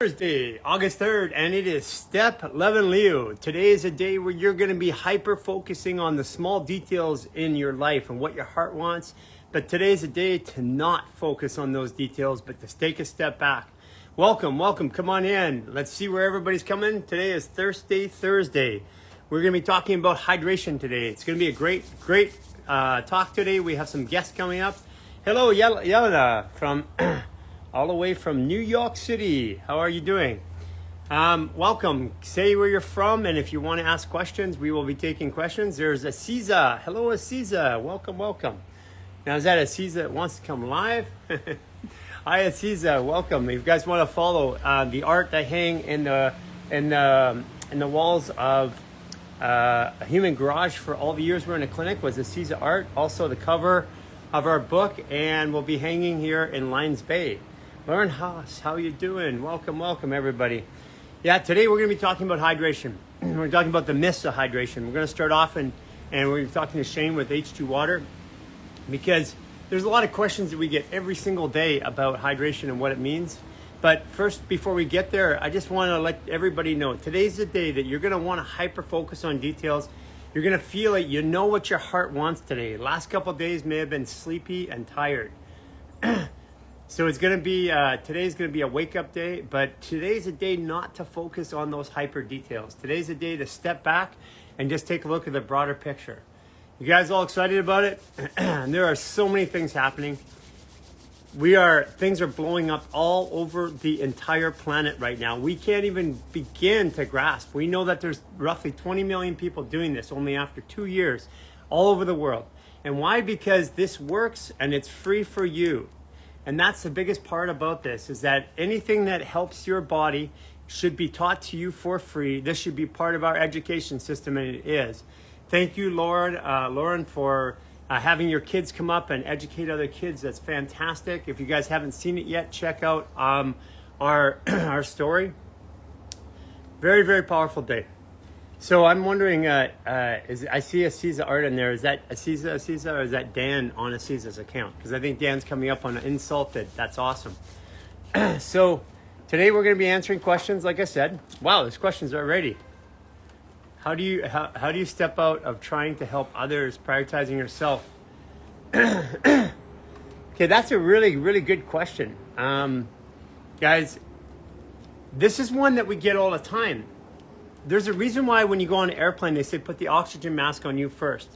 Thursday, August 3rd, and it is step 11 Leo. Today is a day where you're going to be hyper focusing on the small details in your life and what your heart wants. But today is a day to not focus on those details, but to take a step back. Welcome, come on in. Let's see where everybody's coming. Today is Thursday. We're going to be talking about hydration today. It's going to be a great talk today. We have some guests coming up. Hello, Yelena from all the way from New York City. How are you doing? Welcome. Say where you're from, and if you want to ask questions, we will be taking questions. There's Aziza. Hello, Aziza. Welcome. Now, is that Aziza that wants to come live? Hi, Aziza. Welcome. If you guys want to follow the art that hang in the walls of a human garage for all the years we're in a clinic was Aziza art. Also, the cover of our book, and we'll be hanging here in Lions Bay. Lauren Haas, how you doing? Welcome everybody. Yeah, today we're going to be talking about hydration. We're talking about the myths of hydration. We're going to start off and we're going to be talking to Shayne with H2O Water, because there's a lot of questions that we get every single day about hydration and what it means. But first, before we get there, I just want to let everybody know today's the day that you're going to want to hyper focus on details. You're going to feel it. You know what your heart wants today. Last couple of days may have been sleepy and tired. So it's going to be, today's going to be a wake-up day, but today's a day not to focus on those hyper details. Today's a day to step back and just take a look at the broader picture. You guys all excited about it? There are so many things happening. Things are blowing up all over the entire planet right now. We can't even begin to grasp. We know that there's roughly 20 million people doing this only after 2 years all over the world. And why? Because this works and it's free for you. And that's the biggest part about this, is that anything that helps your body should be taught to you for free. This should be part of our education system, and it is. Thank you, Lauren, for having your kids come up and educate other kids. That's fantastic. If you guys haven't seen it yet, check out our story. Very, very powerful day. So I'm wondering, I see Aziza art in there. Is that Aziza, or is that Dan on Aziza's account? Because I think Dan's coming up on Insaltd. That's awesome. So today we're going to be answering questions, like I said. Wow, there's questions already. How do you step out of trying to help others, prioritizing yourself? Okay, that's a really, really good question. Guys, this is one that we get all the time. There's a reason why when you go on an airplane, they say put the oxygen mask on you first.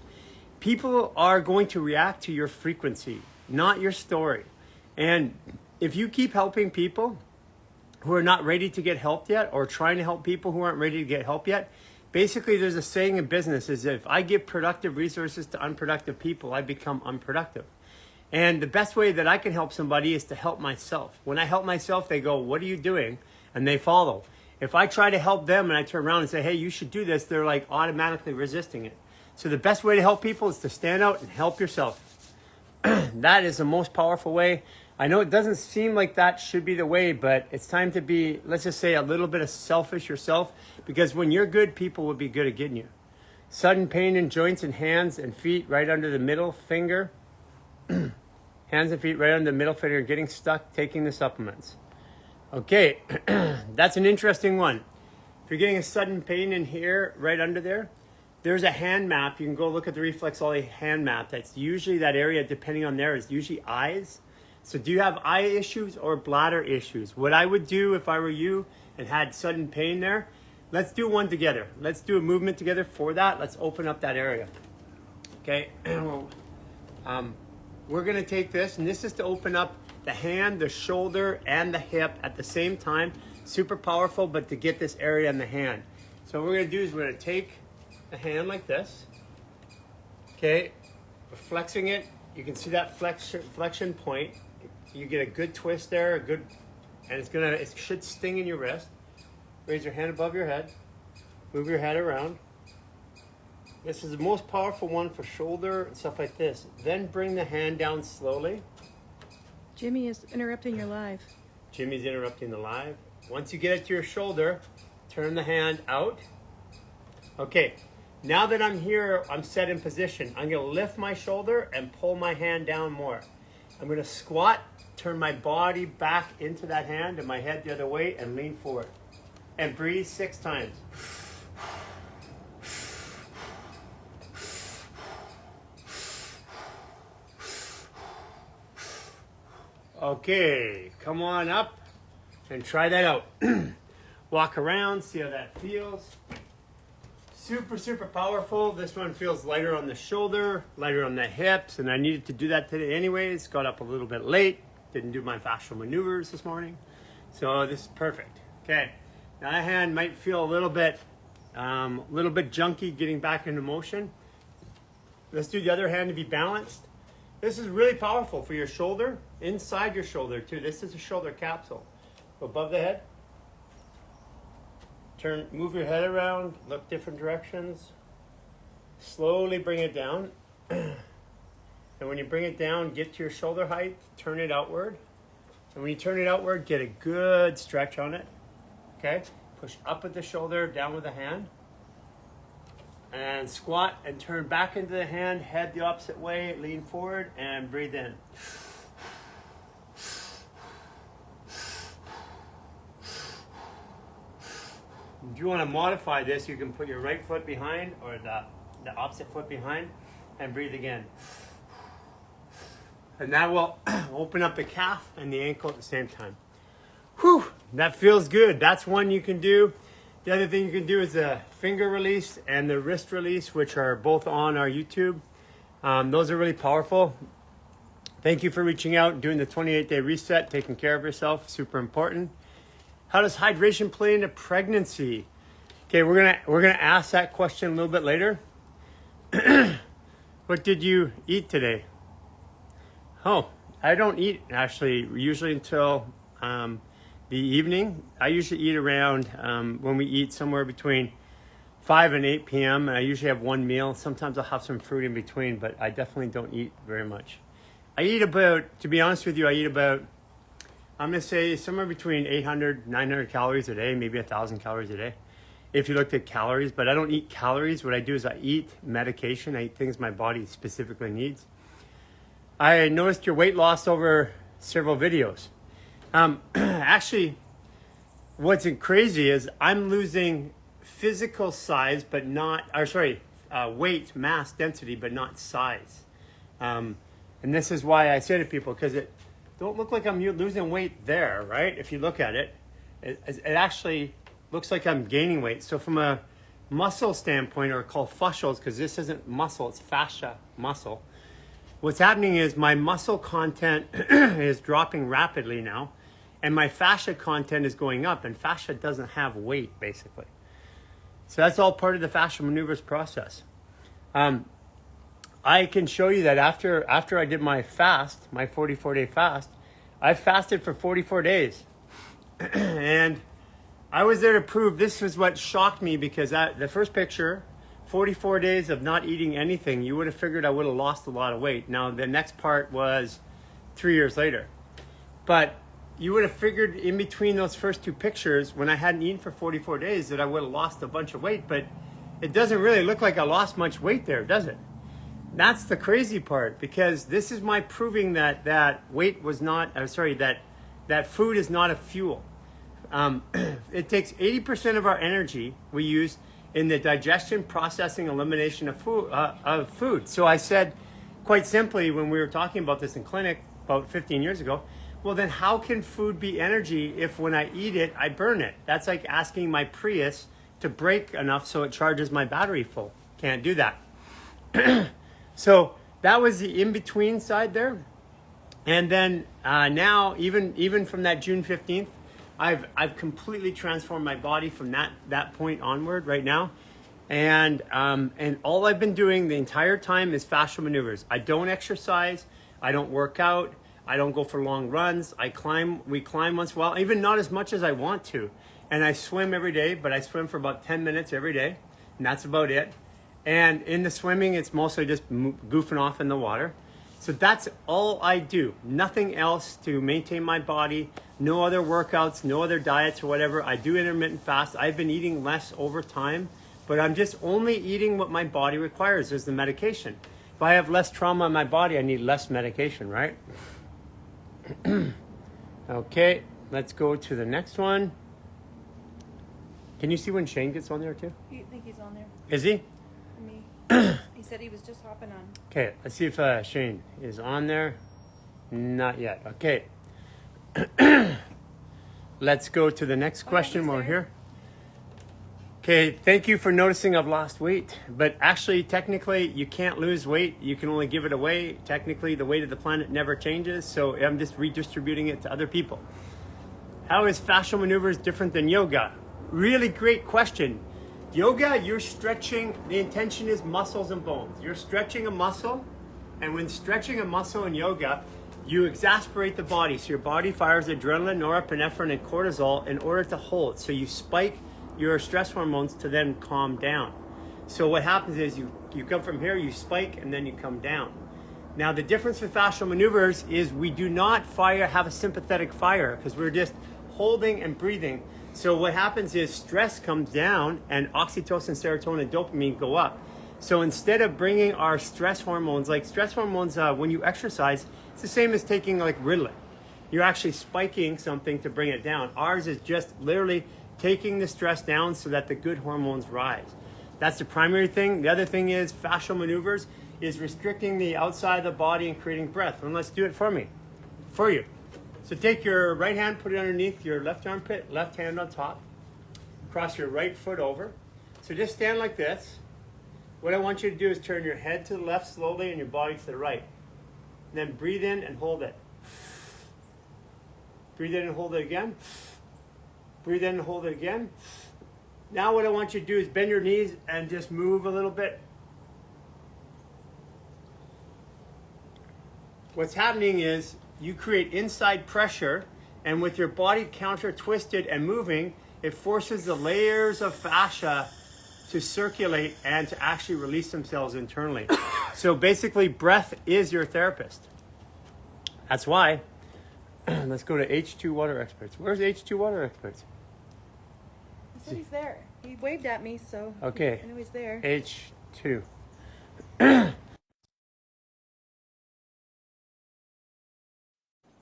People are going to react to your frequency, not your story. And if you keep helping people who are not ready to get help yet, or trying to help people who aren't ready to get help yet, basically there's a saying in business is if I give productive resources to unproductive people, I become unproductive. And the best way that I can help somebody is to help myself. When I help myself, they go, what are you doing? And they follow. If I try to help them and I turn around and say, hey, you should do this, they're like automatically resisting it. So the best way to help people is to stand out and help yourself. That is the most powerful way. I know it doesn't seem like that should be the way, but it's time to be, let's just say, a little bit of selfish yourself, because when you're good, people will be good at getting you. Sudden pain in joints and hands and feet right under the middle finger. Hands and feet right under the middle finger, getting stuck, taking the supplements. Okay, that's an interesting one. If you're getting a sudden pain in here, right under there, there's a hand map. You can go look at the Reflexology hand map. That's usually that area, depending on there, is usually eyes. So do you have eye issues or bladder issues? What I would do if I were you and had sudden pain there, let's do one together. Let's do a movement together for that. Let's open up that area. Okay, we're gonna take this, and this is to open up the hand, the shoulder, and the hip at the same time. Super powerful, but to get this area in the hand. So what we're gonna do is we're gonna take the hand like this. Okay, we're flexing it. You can see that flexion point. You get a good twist there, and it should sting in your wrist. Raise your hand above your head. Move your head around. This is the most powerful one for shoulder and stuff like this. Then bring the hand down slowly. Jimmy is interrupting your live. Jimmy's interrupting the live. Once you get it to your shoulder, turn the hand out. Okay, now that I'm here, I'm set in position. I'm gonna lift my shoulder and pull my hand down more. I'm gonna squat turn my body back into that hand and my head the other way and lean forward. And breathe 6 times. Okay, come on up and try that out. Walk around, see how that feels. Super, super powerful. This one feels lighter on the shoulder, lighter on the hips, and I needed to do that today anyways. Got up a little bit late, didn't do my fascial maneuvers this morning. So this is perfect. Okay, now that hand might feel a little bit junky getting back into motion. Let's do the other hand to be balanced. This is really powerful for your shoulder, inside your shoulder too. This is a shoulder capsule. Above the head. Move your head around, look different directions. Slowly bring it down. And when you bring it down, get to your shoulder height, turn it outward. And when you turn it outward, get a good stretch on it. Okay? Push up with the shoulder, down with the hand. And squat and turn back into the hand, head the opposite way, lean forward and breathe in. If you want to modify this, you can put your right foot behind or the opposite foot behind and breathe again. And that will open up the calf and the ankle at the same time. Whew, that feels good. That's one you can do. The other thing you can do is the finger release and the wrist release, which are both on our YouTube. Those are really powerful. Thank you for reaching out, doing the 28-day reset, taking care of yourself, super important. How does hydration play into pregnancy? Okay, we're gonna ask that question a little bit later. What did you eat today? Oh, I don't eat actually usually until the evening. I usually eat around when we eat somewhere between 5 and 8 p.m. and I usually have one meal. Sometimes I'll have some fruit in between, but I definitely don't eat very much. I eat about, to be honest with you, I'm going to say somewhere between 800, 900 calories a day, maybe 1,000 calories a day, if you looked at calories. But I don't eat calories. What I do is I eat medication. I eat things my body specifically needs. I noticed your weight loss over several videos. Actually, what's crazy is I'm losing physical size, but not, weight, mass, density, but not size. And this is why I say to people, because it don't look like I'm losing weight there, right? If you look at it, it actually looks like I'm gaining weight. So from a muscle standpoint, or called fascials, because this isn't muscle, it's fascia muscle. What's happening is my muscle content is dropping rapidly now, and my fascia content is going up, and fascia doesn't have weight, basically. So that's all part of the fascial maneuvers process. I can show you that after I did my fast, my 44-day fast, I fasted for 44 days. And I was there to prove, this was what shocked me, because the first picture, 44 days of not eating anything, you would have figured I would have lost a lot of weight. Now, the next part was 3 years later. But you would have figured in between those first two pictures, when I hadn't eaten for 44 days, that I would have lost a bunch of weight. But it doesn't really look like I lost much weight there, does it? That's the crazy part, because this is my proving that weight was not, that food is not a fuel. It takes 80% of our energy we use in the digestion, processing, elimination of food. So I said, quite simply, when we were talking about this in clinic about 15 years ago, well then how can food be energy if when I eat it, I burn it? That's like asking my Prius to brake enough so it charges my battery full. Can't do that. So that was the in-between side there. And then now, even from that June 15th, I've completely transformed my body from that point onward right now. And all I've been doing the entire time is fascial maneuvers. I don't exercise. I don't work out. I don't go for long runs. We climb once in a while, even not as much as I want to. And I swim every day, but I swim for about 10 minutes every day. And that's about it. And in the swimming, it's mostly just goofing off in the water. So that's all I do. Nothing else to maintain my body. No other workouts, no other diets or whatever. I do intermittent fast. I've been eating less over time, but I'm just only eating what my body requires is the medication. If I have less trauma in my body, I need less medication, right? Okay, let's go to the next one. Can you see when Shayne gets on there too? I think he's on there. Is he? Me. He said he was just hopping on. Okay, let's see if Shayne is on there. Not yet. Okay. Let's go to the next question while we're here. Okay, thank you for noticing I've lost weight. But actually, technically, you can't lose weight. You can only give it away. Technically, the weight of the planet never changes. So I'm just redistributing it to other people. How is fascial maneuvers different than yoga? Really great question. Yoga, you're stretching. The intention is muscles and bones. You're stretching a muscle. And when stretching a muscle in yoga, you exasperate the body. So your body fires adrenaline, norepinephrine, and cortisol in order to hold. So you spike your stress hormones to then calm down. So what happens is you come from here, you spike, and then you come down. Now the difference with fascial maneuvers is we do not have a sympathetic fire because we're just holding and breathing. So what happens is stress comes down and oxytocin, serotonin, and dopamine go up. So instead of bringing our stress hormones, like stress hormones, when you exercise, it's the same as taking like Ritalin. You're actually spiking something to bring it down. Ours is just literally taking the stress down so that the good hormones rise. That's the primary thing. The other thing is fascial maneuvers is restricting the outside of the body and creating breath. And let's do it for you. So take your right hand, put it underneath your left armpit, left hand on top. Cross your right foot over. So just stand like this. What I want you to do is turn your head to the left slowly and your body to the right. And then breathe in and hold it. Breathe in and hold it again. Breathe in and hold it again. Now what I want you to do is bend your knees and just move a little bit. What's happening is you create inside pressure, and with your body counter twisted and moving, it forces the layers of fascia to circulate and to actually release themselves internally. So basically, breath is your therapist. That's why. Let's go to H2 Water Experts. Where's H2 Water Experts? He said he's there. He waved at me, so okay. I knew he's there. H2.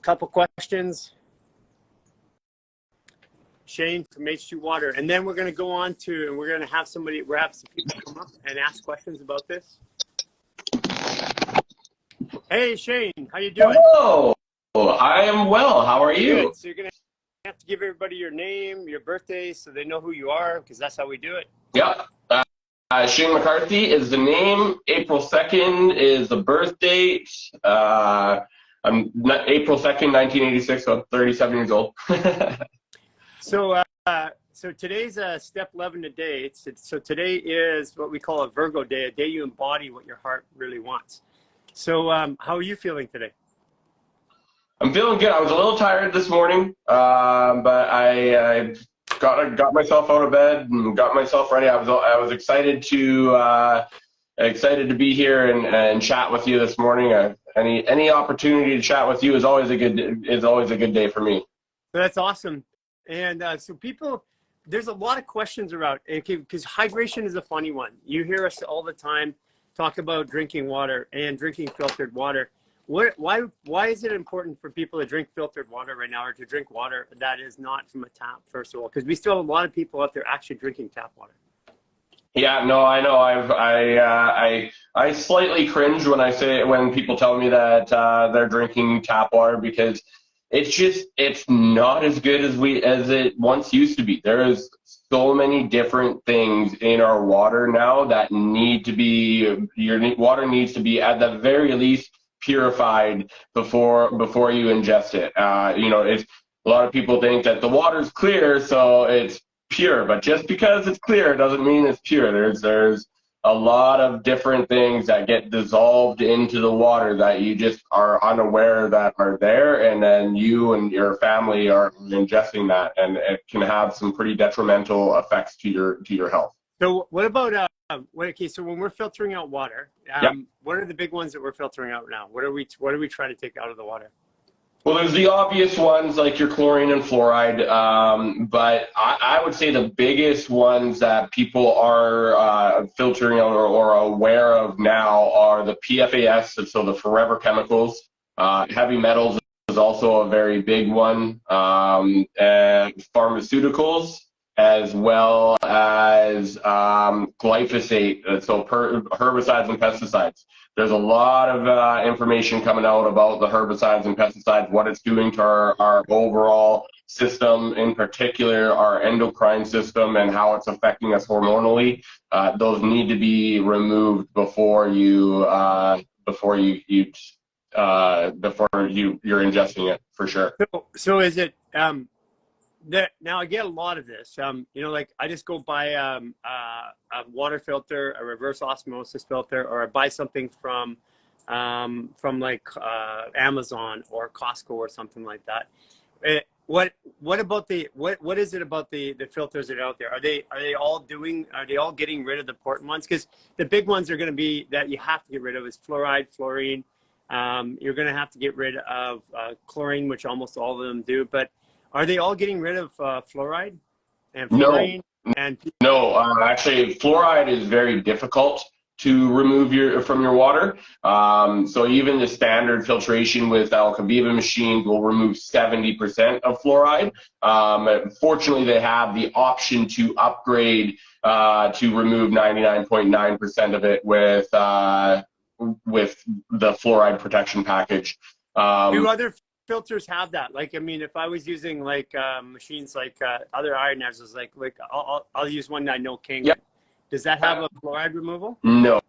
Couple questions. Shayne from H2 Water, and then we're going to go on to, and we're going to have some people come up and ask questions about this. Hey, Shayne, how you doing? Hello, I am well. How are you? Good. So you're going to have to give everybody your name, your birthday, so they know who you are, because that's how we do it. Yep. Shayne McCarthy is the name. April 2nd is the birth date. I'm April 2nd, 1986, so I'm 37 years old. So today's step 11 today. So today is what we call a Virgo day, a day you embody what your heart really wants. So how are you feeling today? I'm feeling good. I was a little tired this morning, but I got myself out of bed and got myself ready. I was excited to be here and chat with you this morning. Any opportunity to chat with you is always a good day for me. That's awesome. And so people, there's a lot of questions around, because hydration is a funny one. You hear us all the time talk about drinking water and drinking filtered water. Why is it important for people to drink filtered water right now, or to drink water that is not from a tap, first of all? Because we still have a lot of people out there actually drinking tap water. Yeah, no, I know. I slightly cringe when people tell me that they're drinking tap water, because it's not as good as it once used to be. There is so many different things in our water now that need to be, your water needs to be at the very least purified before you ingest it. It's a lot of people think that the water's clear, so it's pure, but just because it's clear doesn't mean it's pure. There's a lot of different things that get dissolved into the water that you just are unaware that are there, and then you and your family are ingesting that, and it can have some pretty detrimental effects to your health. So what about so when we're filtering out water, Yep. What are the big ones that we're filtering out now? What are we trying to take out of the water? Well, there's the obvious ones like your chlorine and fluoride, but I would say the biggest ones that people are filtering out or aware of now are the PFAS, so the forever chemicals, heavy metals is also a very big one. And pharmaceuticals, as well as glyphosate, so herbicides and pesticides. There's a lot of information coming out about the herbicides and pesticides, what it's doing to our overall system, in particular our endocrine system, and how it's affecting us hormonally. Those need to be removed before you're ingesting it, for sure. So is it now I get a lot of this. You know, like I just go buy a water filter, a reverse osmosis filter, or I buy something from like Amazon or Costco or something like that. What about what is it about the filters that are out there? Are they all getting rid of the important ones? Because the big ones are going to be that you have to get rid of is fluoride, fluorine. You're going to have to get rid of chlorine, which almost all of them do. But are they all getting rid of fluoride and fluorine? No, actually, fluoride is very difficult to remove from your water. So even the standard filtration with Alkaviva machines will remove 70% of fluoride. Fortunately, they have the option to upgrade to remove 99.9% of it with the fluoride protection package. Do other filters have that? Like, I mean, if I was using like machines like other ionizers, like I'll use one that I know can. Yep. Does that have a fluoride removal? No.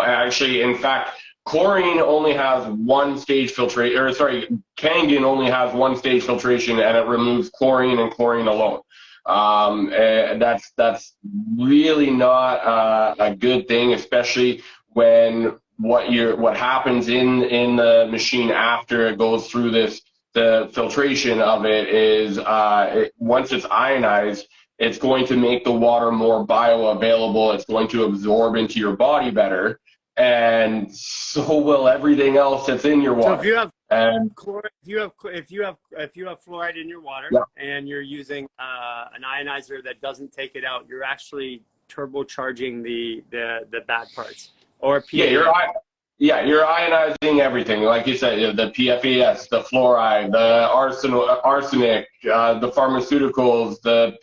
Actually, in fact, chlorine only has one stage filtration, or sorry, Kangen only has one stage filtration, and it removes chlorine and chlorine alone. And that's really not a good thing, especially when what happens in the machine after it goes through the filtration of it is once it's ionized, it's going to make the water more bioavailable. It's going to absorb into your body better, and so will everything else that's in your water. So if you have if you have fluoride in your water, yeah, and you're using an ionizer that doesn't take it out, you're actually turbocharging the bad parts. Or you're ionizing everything, like you said, the PFAS, the fluoride, the arsenic, the pharmaceuticals, the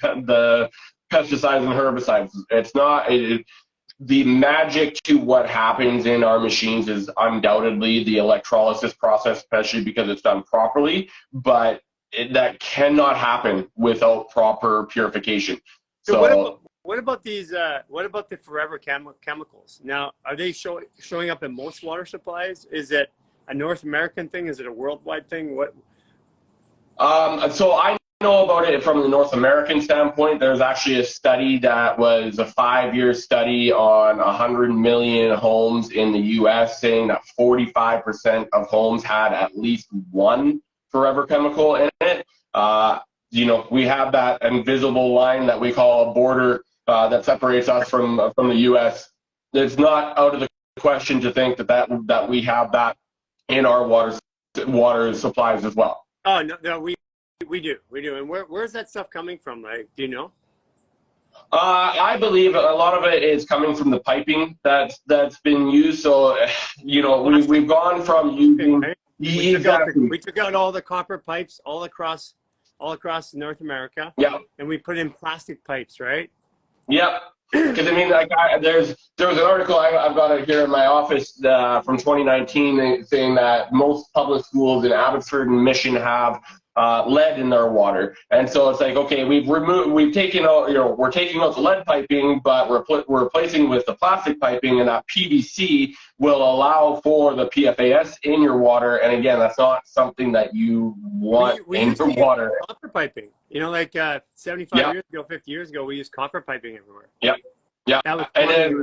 pesticides and herbicides. It's not the magic to what happens in our machines is undoubtedly the electrolysis process, especially because it's done properly. But that cannot happen without proper purification. So what about these? What about the forever chemicals? Now, are they showing up in most water supplies? Is it a North American thing? Is it a worldwide thing? What? So I know about it from the North American standpoint. There's actually a study that was a 5-year study on 100 million homes in the U.S. saying that 45% of homes had at least one forever chemical in it. You know, we have that invisible line that we call a border that separates us from the U.S. It's not out of the question to think that we have that in our water supplies as well. Oh no, we do. And where's that stuff coming from? Like, do you know? I believe a lot of it is coming from the piping that's been used. So, you know, we've gone from using we took out all the copper pipes all across North America. Yeah. And we put in plastic pipes, right? Yep. Because I mean, like, there was an article I've got it here in my office from 2019 saying that most public schools in Abbotsford and Mission have lead in their water, and so it's like, okay, we're taking out the lead piping, but we're replacing with the plastic piping, and that PVC will allow for the PFAS in your water. And again, that's not something that you want in your water. Copper piping, you know, like 75 years ago, 50 years ago, we used copper piping everywhere. Yeah. And then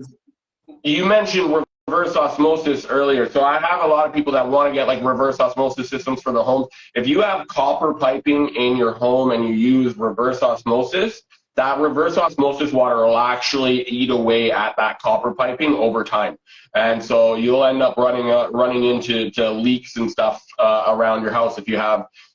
you mentioned reverse osmosis earlier. So I have a lot of people that want to get like reverse osmosis systems for the homes. If you have copper piping in your home and you use reverse osmosis, that reverse osmosis water will actually eat away at that copper piping over time. And so you'll end up running into leaks and stuff around your house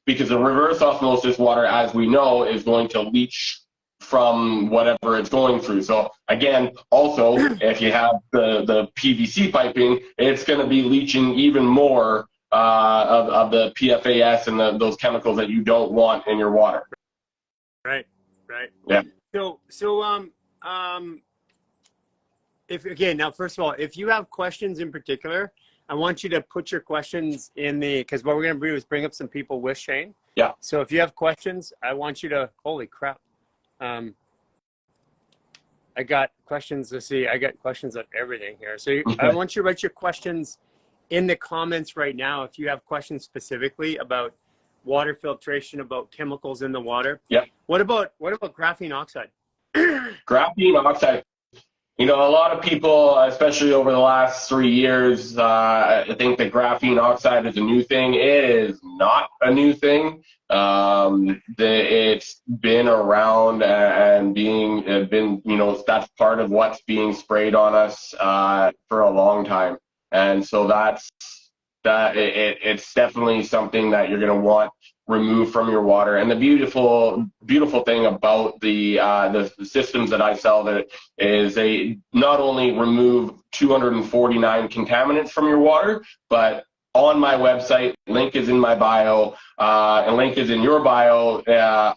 because the reverse osmosis water, as we know, is going to leach from whatever it's going through. So again, also, if you have the PVC piping, it's going to be leaching even more of the PFAS and those chemicals that you don't want in your water. Right. Right. Yeah. Now, first of all, if you have questions in particular, I want you to put your questions in because what we're going to do is bring up some people with Shayne. Yeah. So if you have questions, I want you to, holy crap. I got questions I got questions on everything here. So I want you to write your questions in the comments right now. If you have questions specifically about water filtration, about chemicals in the water. Yeah. What about graphene oxide? Graphene oxide. You know, a lot of people, especially over the last 3 years, think that graphene oxide is a new thing. It is not a new thing. It's been around and been, you know, that's part of what's being sprayed on us for a long time. And so it's definitely something that you're going to want removed from your water. And the beautiful thing about the systems that I sell that is they not only remove 249 contaminants from your water, but on my website, link is in my bio, and link is in your bio.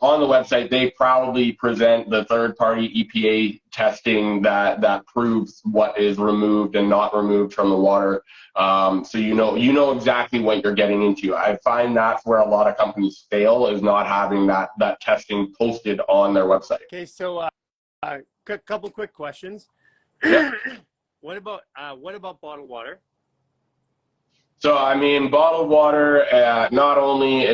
On the website, they proudly present the third-party EPA testing that proves what is removed and not removed from the water. So you know exactly what you're getting into. I find that's where a lot of companies fail, is not having that testing posted on their website. Okay, so couple quick questions. Yeah. What about bottled water? So, I mean, bottled water, not only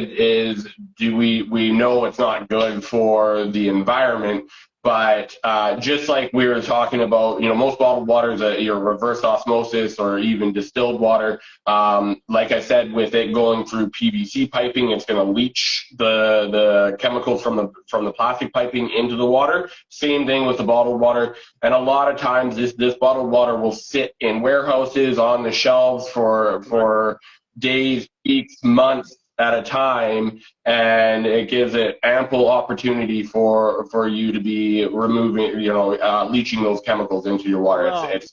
do we know it's not good for the environment, but just like we were talking about, you know, most bottled water is your reverse osmosis or even distilled water. Like I said, with it going through PVC piping, it's going to leach the chemicals from the plastic piping into the water. Same thing with the bottled water. And a lot of times this bottled water will sit in warehouses on the shelves for days, weeks, months at a time, and it gives it ample opportunity for you to be removing, you know, leaching those chemicals into your water. Well, it's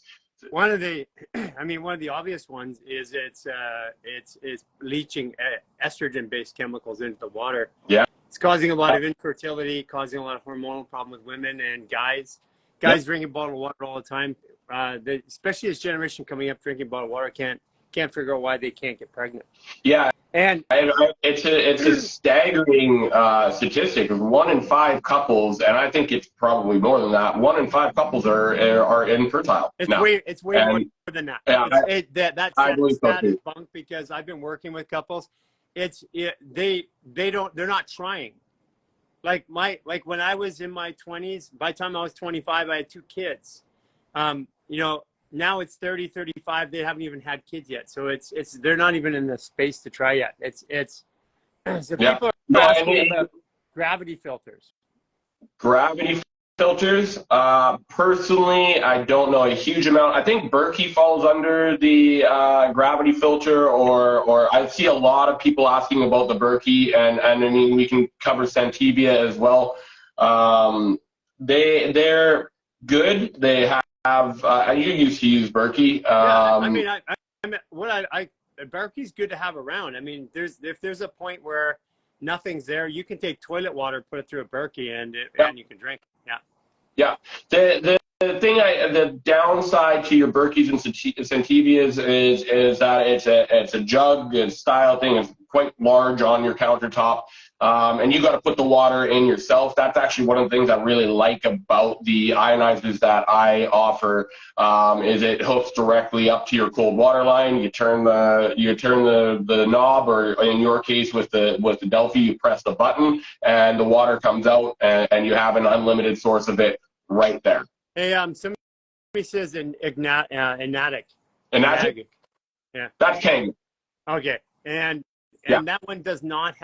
one of the obvious ones is it's leaching estrogen-based chemicals into the water. Yeah. It's causing a lot of infertility, causing a lot of hormonal problems with women and guys. Guys drinking bottled water all the time. Especially this generation coming up drinking bottled water can't figure out why they can't get pregnant. Yeah. And it's a staggering statistic of 1 in 5 couples, and I think it's probably more than that. 1 in 5 couples are infertile. It's now. way more than that. Yeah, that stat is bunk because I've been working with couples. They're not trying. Like when I was in my 20s, by the time I was 25, I had 2 kids. You know. Now it's 30, 35. They haven't even had kids yet, so they're not even in the space to try yet. So people are asking about gravity filters. Gravity filters. Personally, I don't know a huge amount. I think Berkey falls under the gravity filter, or I see a lot of people asking about the Berkey, and I mean we can cover Santevia as well. They're good. They have. You used to use Berkey. Berkey's good to have around. I mean, if there's a point where nothing's there, you can take toilet water, put it through a Berkey, and you can drink. Yeah. Yeah. The downside to your Berkeys and Santevias is that it's a jug style thing. It's quite large on your countertop. And you got to put the water in yourself. That's actually one of the things I really like about the ionizers that I offer. Is it hooks directly up to your cold water line. You turn the knob, or in your case with the Delphi, you press the button and the water comes out, and you have an unlimited source of it right there. Hey, somebody says Enatic. Enatic? Yeah. That's Kangen. Okay, and that one does not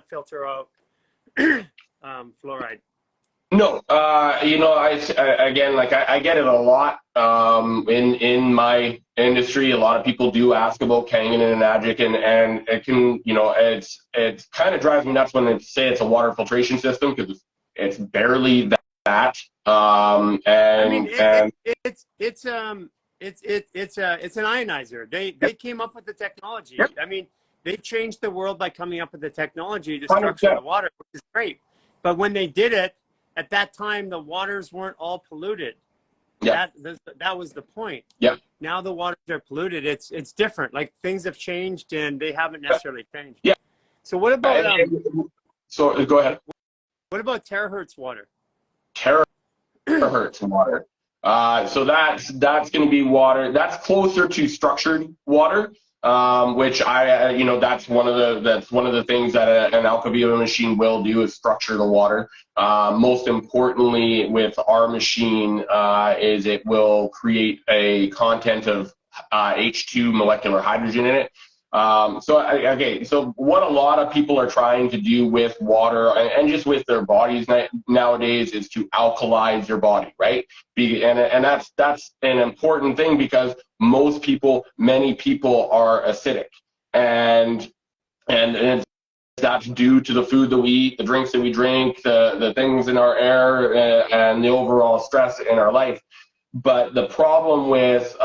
filter out fluoride. No, you know, I get it a lot in my industry. A lot of people do ask about Kangen and Enagic, and it can, you know, it's kind of drives me nuts when they say it's a water filtration system, because it's barely that. it's an ionizer. They came up with the technology. Yep. I mean, they changed the world by coming up with the technology to 100%. structure the water, which is great. But when they did it, at that time, the waters weren't all polluted. Yeah. That was the point. Yeah. Now the waters are polluted. It's different. Like things have changed, and they haven't necessarily changed. Yeah. So what about So go ahead. what about terahertz water? Terahertz water. So that's going to be water that's closer to structured water, which that's one of the things that an Alkaviva machine will do is structure the water. Most importantly, with our machine, is it will create a content of H2 molecular hydrogen in it. So what a lot of people are trying to do with water and just with their bodies nowadays is to alkalize your body, right? And that's an important thing because many people are acidic, and that's due to the food that we eat, the drinks that we drink, the things in our air, and the overall stress in our life. But the problem with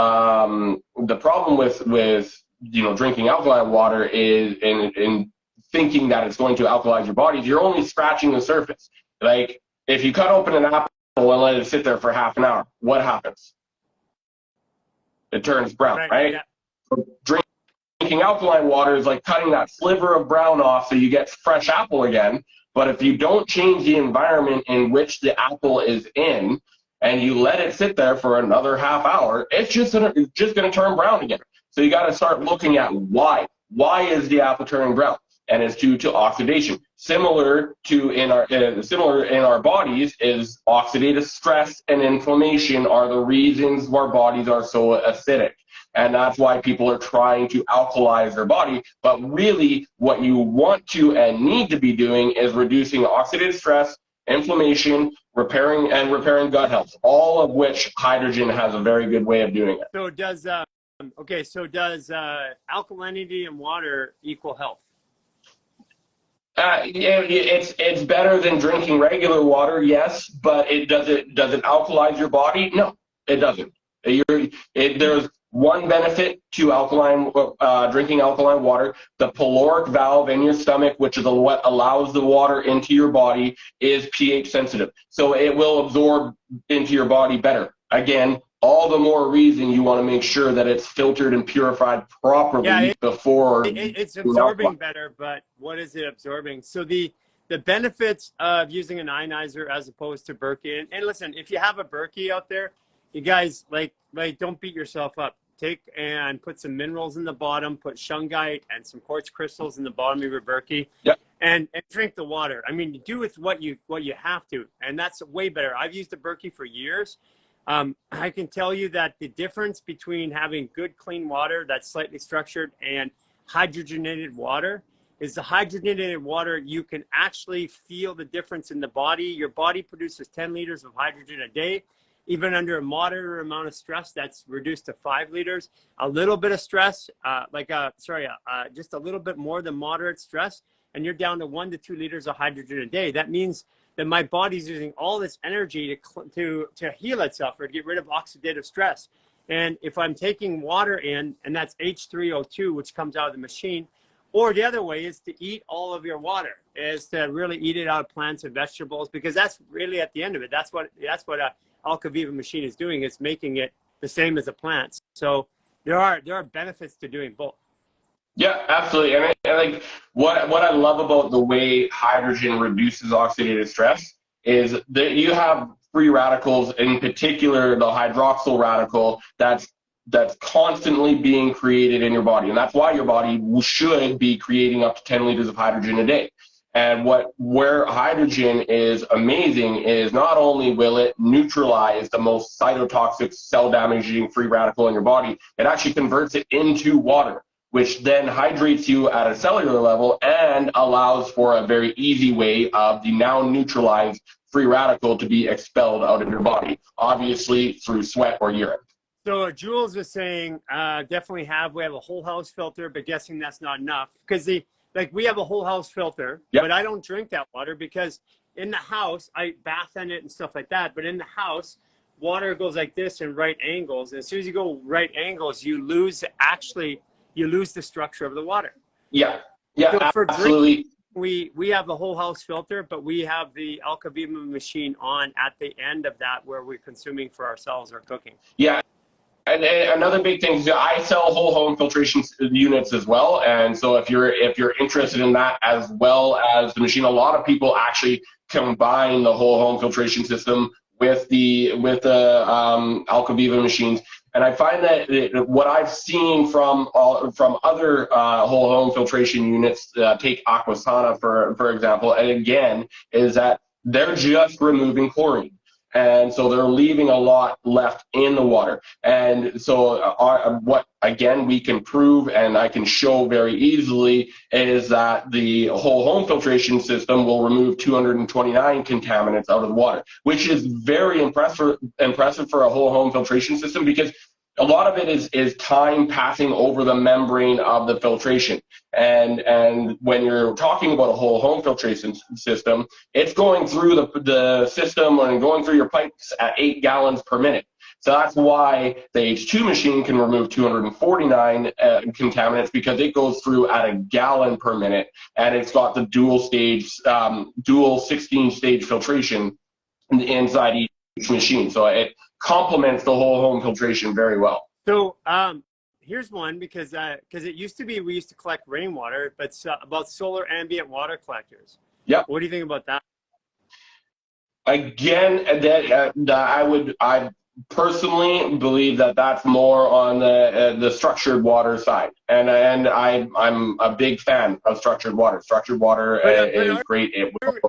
drinking alkaline water is in thinking that it's going to alkalize your body, you're only scratching the surface. Like if you cut open an apple and let it sit there for half an hour, what happens? It turns brown, right? Yeah. So drinking alkaline water is like cutting that sliver of brown off so you get fresh apple again. But if you don't change the environment in which the apple is in and you let it sit there for another half hour, it's just going to turn brown again. So you got to start looking at why. Why is the apple turning brown? And it's due to oxidation. Similar in our bodies is oxidative stress and inflammation are the reasons our bodies are so acidic. And that's why people are trying to alkalize their body. But really, what you want to and need to be doing is reducing oxidative stress, inflammation, repairing gut health, all of which hydrogen has a very good way of doing it. So does alkalinity in water equal health? It's better than drinking regular water, yes, but does it alkalize your body? No, it doesn't. There's one benefit to drinking alkaline water. The pyloric valve in your stomach, which is what allows the water into your body, is pH sensitive, so it will absorb into your body better. Again, all the more reason you want to make sure that it's filtered and purified properly before it's absorbing better. But what is it absorbing? So the benefits of using an ionizer as opposed to Berkey, and listen, if you have a Berkey out there, you guys like don't beat yourself up. Take and put some minerals in the bottom, put shungite and some quartz crystals in the bottom of your Berkey. Yep. And drink the water. I mean, do with what you have to, and that's way better. I've used a Berkey for years. I can tell you that the difference between having good, clean water that's slightly structured and hydrogenated water is the hydrogenated water, you can actually feel the difference in the body. Your body produces 10 liters of hydrogen a day. Even under a moderate amount of stress, that's reduced to 5 liters. A little bit of stress, just a little bit more than moderate stress, and you're down to 1 to 2 liters of hydrogen a day. That means that my body's using all this energy to heal itself or to get rid of oxidative stress. And if I'm taking water in, and that's H3O2, which comes out of the machine, or the other way is to eat all of your water, is to really eat it out of plants and vegetables, because that's really at the end of it. That's what a Alkaviva machine is doing. It's making it the same as a plant. So there are benefits to doing both. Yeah, absolutely. And like what I love about the way hydrogen reduces oxidative stress is that you have free radicals, in particular the hydroxyl radical, that's constantly being created in your body. And that's why your body should be creating up to 10 liters of hydrogen a day. And where hydrogen is amazing is not only will it neutralize the most cytotoxic, cell-damaging free radical in your body, it actually converts it into water, which then hydrates you at a cellular level and allows for a very easy way of the now neutralized free radical to be expelled out of your body, obviously through sweat or urine. So Jules is saying, we have a whole house filter, but guessing that's not enough, because we have a whole house filter, yep. But I don't drink that water because in the house, I bath in it and stuff like that. But in the house, water goes like this in right angles. And as soon as you go right angles, you lose the structure of the water. Yeah, yeah, So for absolutely. drinking, we have the whole house filter, but we have the Alkalinity machine on at the end of that where we're consuming for ourselves or cooking. Yeah. And another big thing is I sell whole home filtration units as well, and so if you're interested in that as well as the machine, a lot of people actually combine the whole home filtration system with the Alkaviva machines. And I find that what I've seen from other whole home filtration units, take Aquasana for example, and again, is that they're just removing chlorine. And so they're leaving a lot left in the water. And so what, again, we can prove and I can show very easily is that the whole home filtration system will remove 229 contaminants out of the water, which is very impressive for a whole home filtration system, because a lot of it is time passing over the membrane of the filtration. And when you're talking about a whole home filtration system, it's going through the system and going through your pipes at 8 gallons per minute. So that's why the H2 machine can remove 249 contaminants, because it goes through at a gallon per minute, and it's got the dual 16-stage filtration inside each machine. So it complements the whole home filtration very well. So here's one, because it used to be we used to collect rainwater, but about solar ambient water collectors. Yeah. What do you think about that? Again, I personally believe that that's more on the structured water side, and I'm a big fan of structured water. Structured water is great.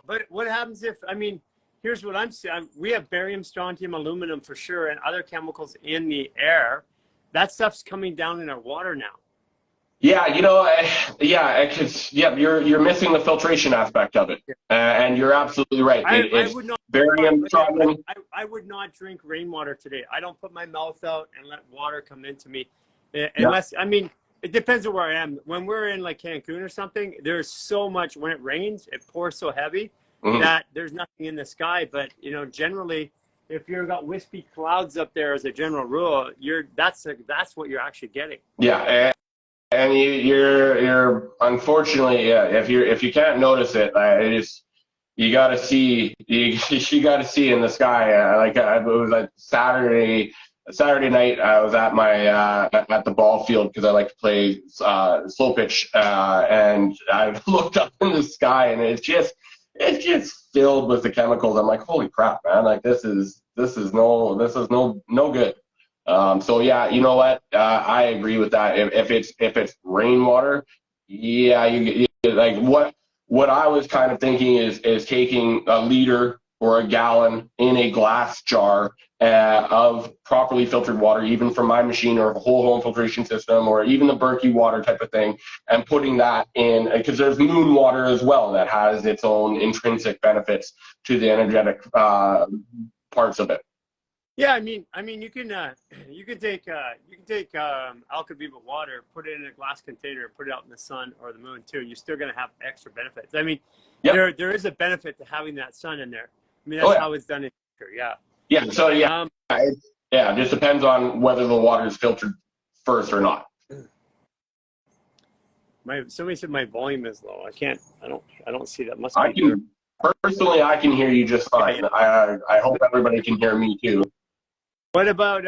But what happens if, I mean, here's what I'm saying. We have barium, strontium, aluminum for sure, and other chemicals in the air. That stuff's coming down in our water now. Yeah, you're missing the filtration aspect of it, and you're absolutely right. I would not. Barium, strontium. I would not drink rainwater today. I don't put my mouth out and let water come into me, unless I mean, it depends on where I am. When we're in like Cancun or something, there's so much. When it rains, it pours so heavy that there's nothing in the sky. But generally, if you've got wispy clouds up there, as a general rule, that's what you're actually getting. Yeah, and you're unfortunately, if you can't notice it, you got to see you got to see in the sky. It was like Saturday night. I was at my at the ball field because I like to play slow pitch, and I looked up in the sky, and it's just filled with the chemicals. I'm like, holy crap, man! Like this is no good. So yeah, you know what? I agree with that. If it's rainwater, yeah, you like what I was kind of thinking is taking a liter or a gallon in a glass jar of properly filtered water, even from my machine or a whole home filtration system, or even the Berkey water type of thing, and putting that in, because there's moon water as well that has its own intrinsic benefits to the energetic parts of it. Yeah, I mean, you can take Alkaviva water, put it in a glass container, put it out in the sun or the moon too. You're still going to have extra benefits. I mean, there is a benefit to having that sun in there. I mean, that's how it's done in nature. Yeah. Yeah. So it just depends on whether the water is filtered first or not. Somebody said my volume is low. I don't see that. Personally, I can hear you just fine. I hope everybody can hear me too. What about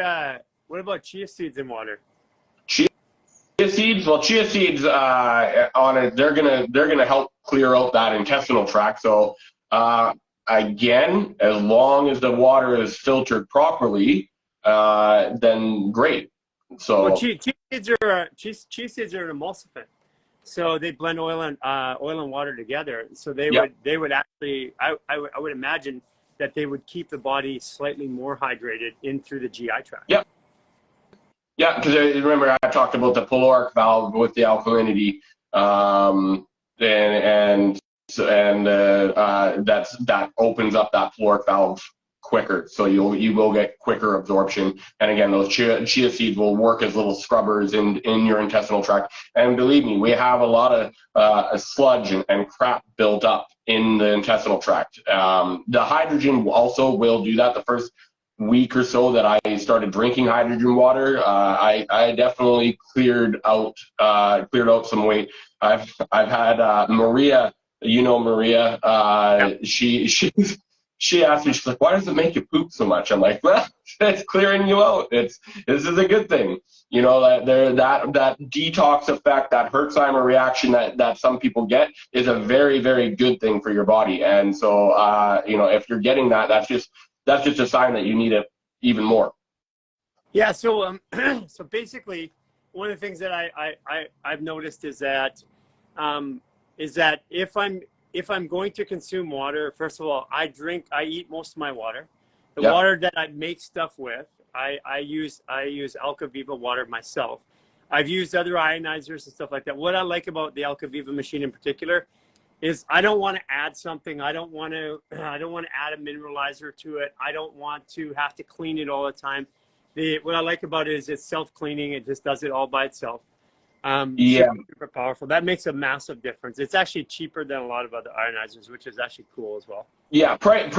chia seeds in water? Chia seeds? Well, chia seeds on it, they're gonna help clear out that intestinal tract. So again, as long as the water is filtered properly, then great. So chia seeds are an emulsifant. So they blend oil and water together. So they would actually, I would imagine that they would keep the body slightly more hydrated in through the GI tract. Yeah. Yeah, because remember I talked about the caloric valve with the alkalinity, that opens up that caloric valve quicker, so you will get quicker absorption. And again, those chia seeds will work as little scrubbers in your intestinal tract. And believe me, we have a lot of sludge and crap built up in the intestinal tract. The hydrogen also will do that. week or so that I started drinking hydrogen water, I definitely cleared out some weight. I've had Maria, you know Maria, she asked me, she's like, why does it make you poop so much? I'm like, well, it's clearing you out. This is a good thing. You know, that detox effect, that Herxheimer reaction that some people get is a very, very good thing for your body. And so, you know, if you're getting that, that's just a sign that you need it even more. Yeah. So, so basically, one of the things that I've noticed is that if I'm going to consume water, first of all, I eat most of my water. The water that I make stuff with, I use Alkaviva water myself. I've used other ionizers and stuff like that. What I like about the Alkaviva machine in particular is I don't want to add something. I don't want to add a mineralizer to it. I don't want to have to clean it all the time. What I like about it is it's self-cleaning. It just does it all by itself. Super powerful. That makes a massive difference. It's actually cheaper than a lot of other ionizers, which is actually cool as well. Yeah, price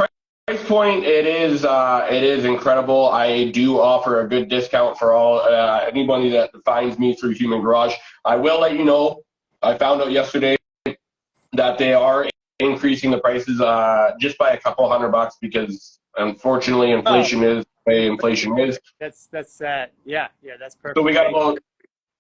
point, it is incredible. I do offer a good discount for all anybody that finds me through Human Garage. I will let you know, I found out yesterday that they are increasing the prices just by a couple $100 because unfortunately inflation is the way inflation is. That's yeah, that's perfect. So we got about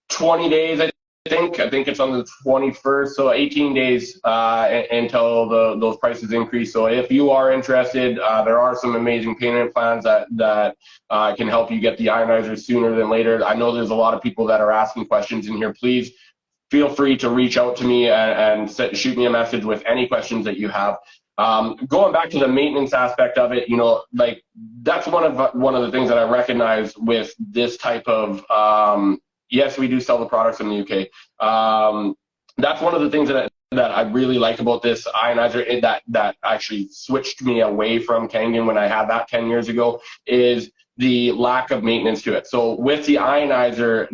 20 days, I think it's on the 21st, so 18 days until those prices increase. So if you are interested, there are some amazing payment plans that can help you get the ionizers sooner than later. I know there's a lot of people that are asking questions in here. Please feel free to reach out to me and shoot me a message with any questions that you have. Going back to the maintenance aspect of it, you know, like that's one of the things that I recognize with this type of yes, we do sell the products in the UK. That's one of the things that I really like about this ionizer that actually switched me away from Kangen when I had that 10 years ago is the lack of maintenance to it. So with the ionizer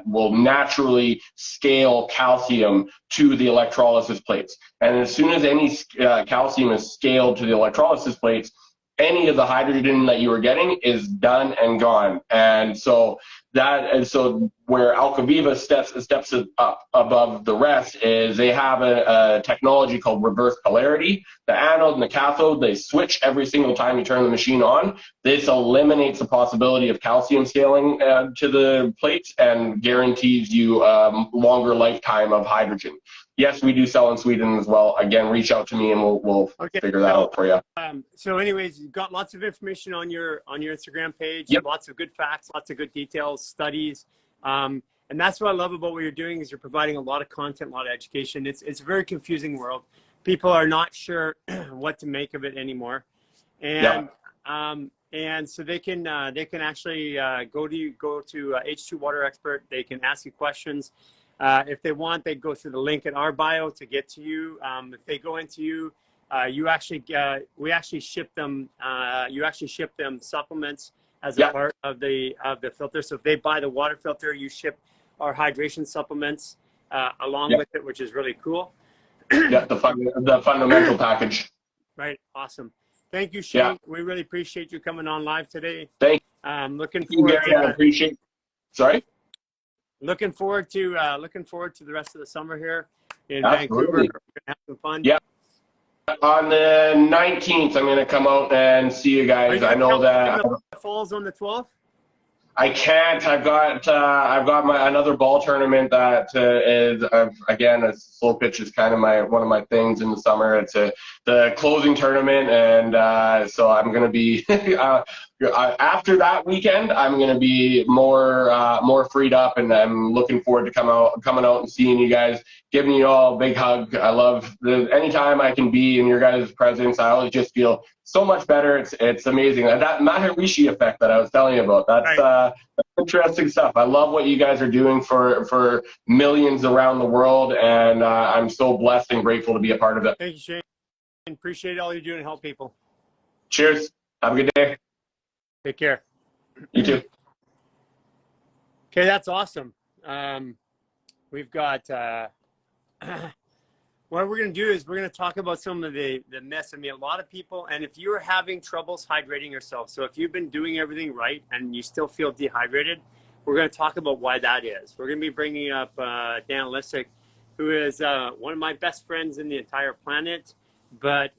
will naturally scale calcium to the electrolysis plates. And as soon as any calcium is scaled to the electrolysis plates, any of the hydrogen that you were getting is done and gone. And so where Alkaviva steps it up above the rest is they have a technology called reverse polarity. The anode and the cathode, they switch every single time you turn the machine on. This eliminates the possibility of calcium scaling to the plates and guarantees you longer lifetime of hydrogen. Yes, we do sell in Sweden as well. Again, reach out to me and we'll figure that out for you. So anyways, you've got lots of information on your Instagram page. Yep. Lots of good facts, lots of good details, studies. And that's what I love about what you're doing is you're providing a lot of content, a lot of education. It's a very confusing world. People are not sure what to make of it anymore. And and so they can actually go to H2O Water Expert. They can ask you questions. If they want, they go through the link in our bio to get to you. If they go into you, we actually ship them. You actually ship them supplements as a part of the filter. So if they buy the water filter, you ship our hydration supplements along with it, which is really cool. Yeah, the fundamental package. Right, awesome. Thank you, Shayne. Yeah. We really appreciate you coming on live today. Thank looking forward you. I appreciate. Sorry. Looking forward to the rest of the summer here in Vancouver. We're gonna have some fun. Yeah. On the 19th, I'm gonna come out and see you guys. I know that falls on the 12th. I can't. I've got another ball tournament that is again a slow pitch is kind of one of my things in the summer. It's the closing tournament, and so I'm gonna be after that weekend. I'm gonna be more freed up, and I'm looking forward to coming out and seeing you guys, giving you all a big hug. I love anytime I can be in your guys' presence. I always just feel so much better. It's amazing. That Maharishi effect that I was telling you about. That's interesting stuff. I love what you guys are doing for millions around the world, and I'm so blessed and grateful to be a part of it. Thank you, Shayne. Appreciate all you do to help people. Cheers. Have a good day. Take care. You too. Okay, that's awesome. We've got what we're going to do is we're going to talk about some of the mess. I mean, a lot of people, and if you're having troubles hydrating yourself, so if you've been doing everything right and you still feel dehydrated, we're going to talk about why that is. We're going to be bringing up Dann, who is one of my best friends in the entire planet, but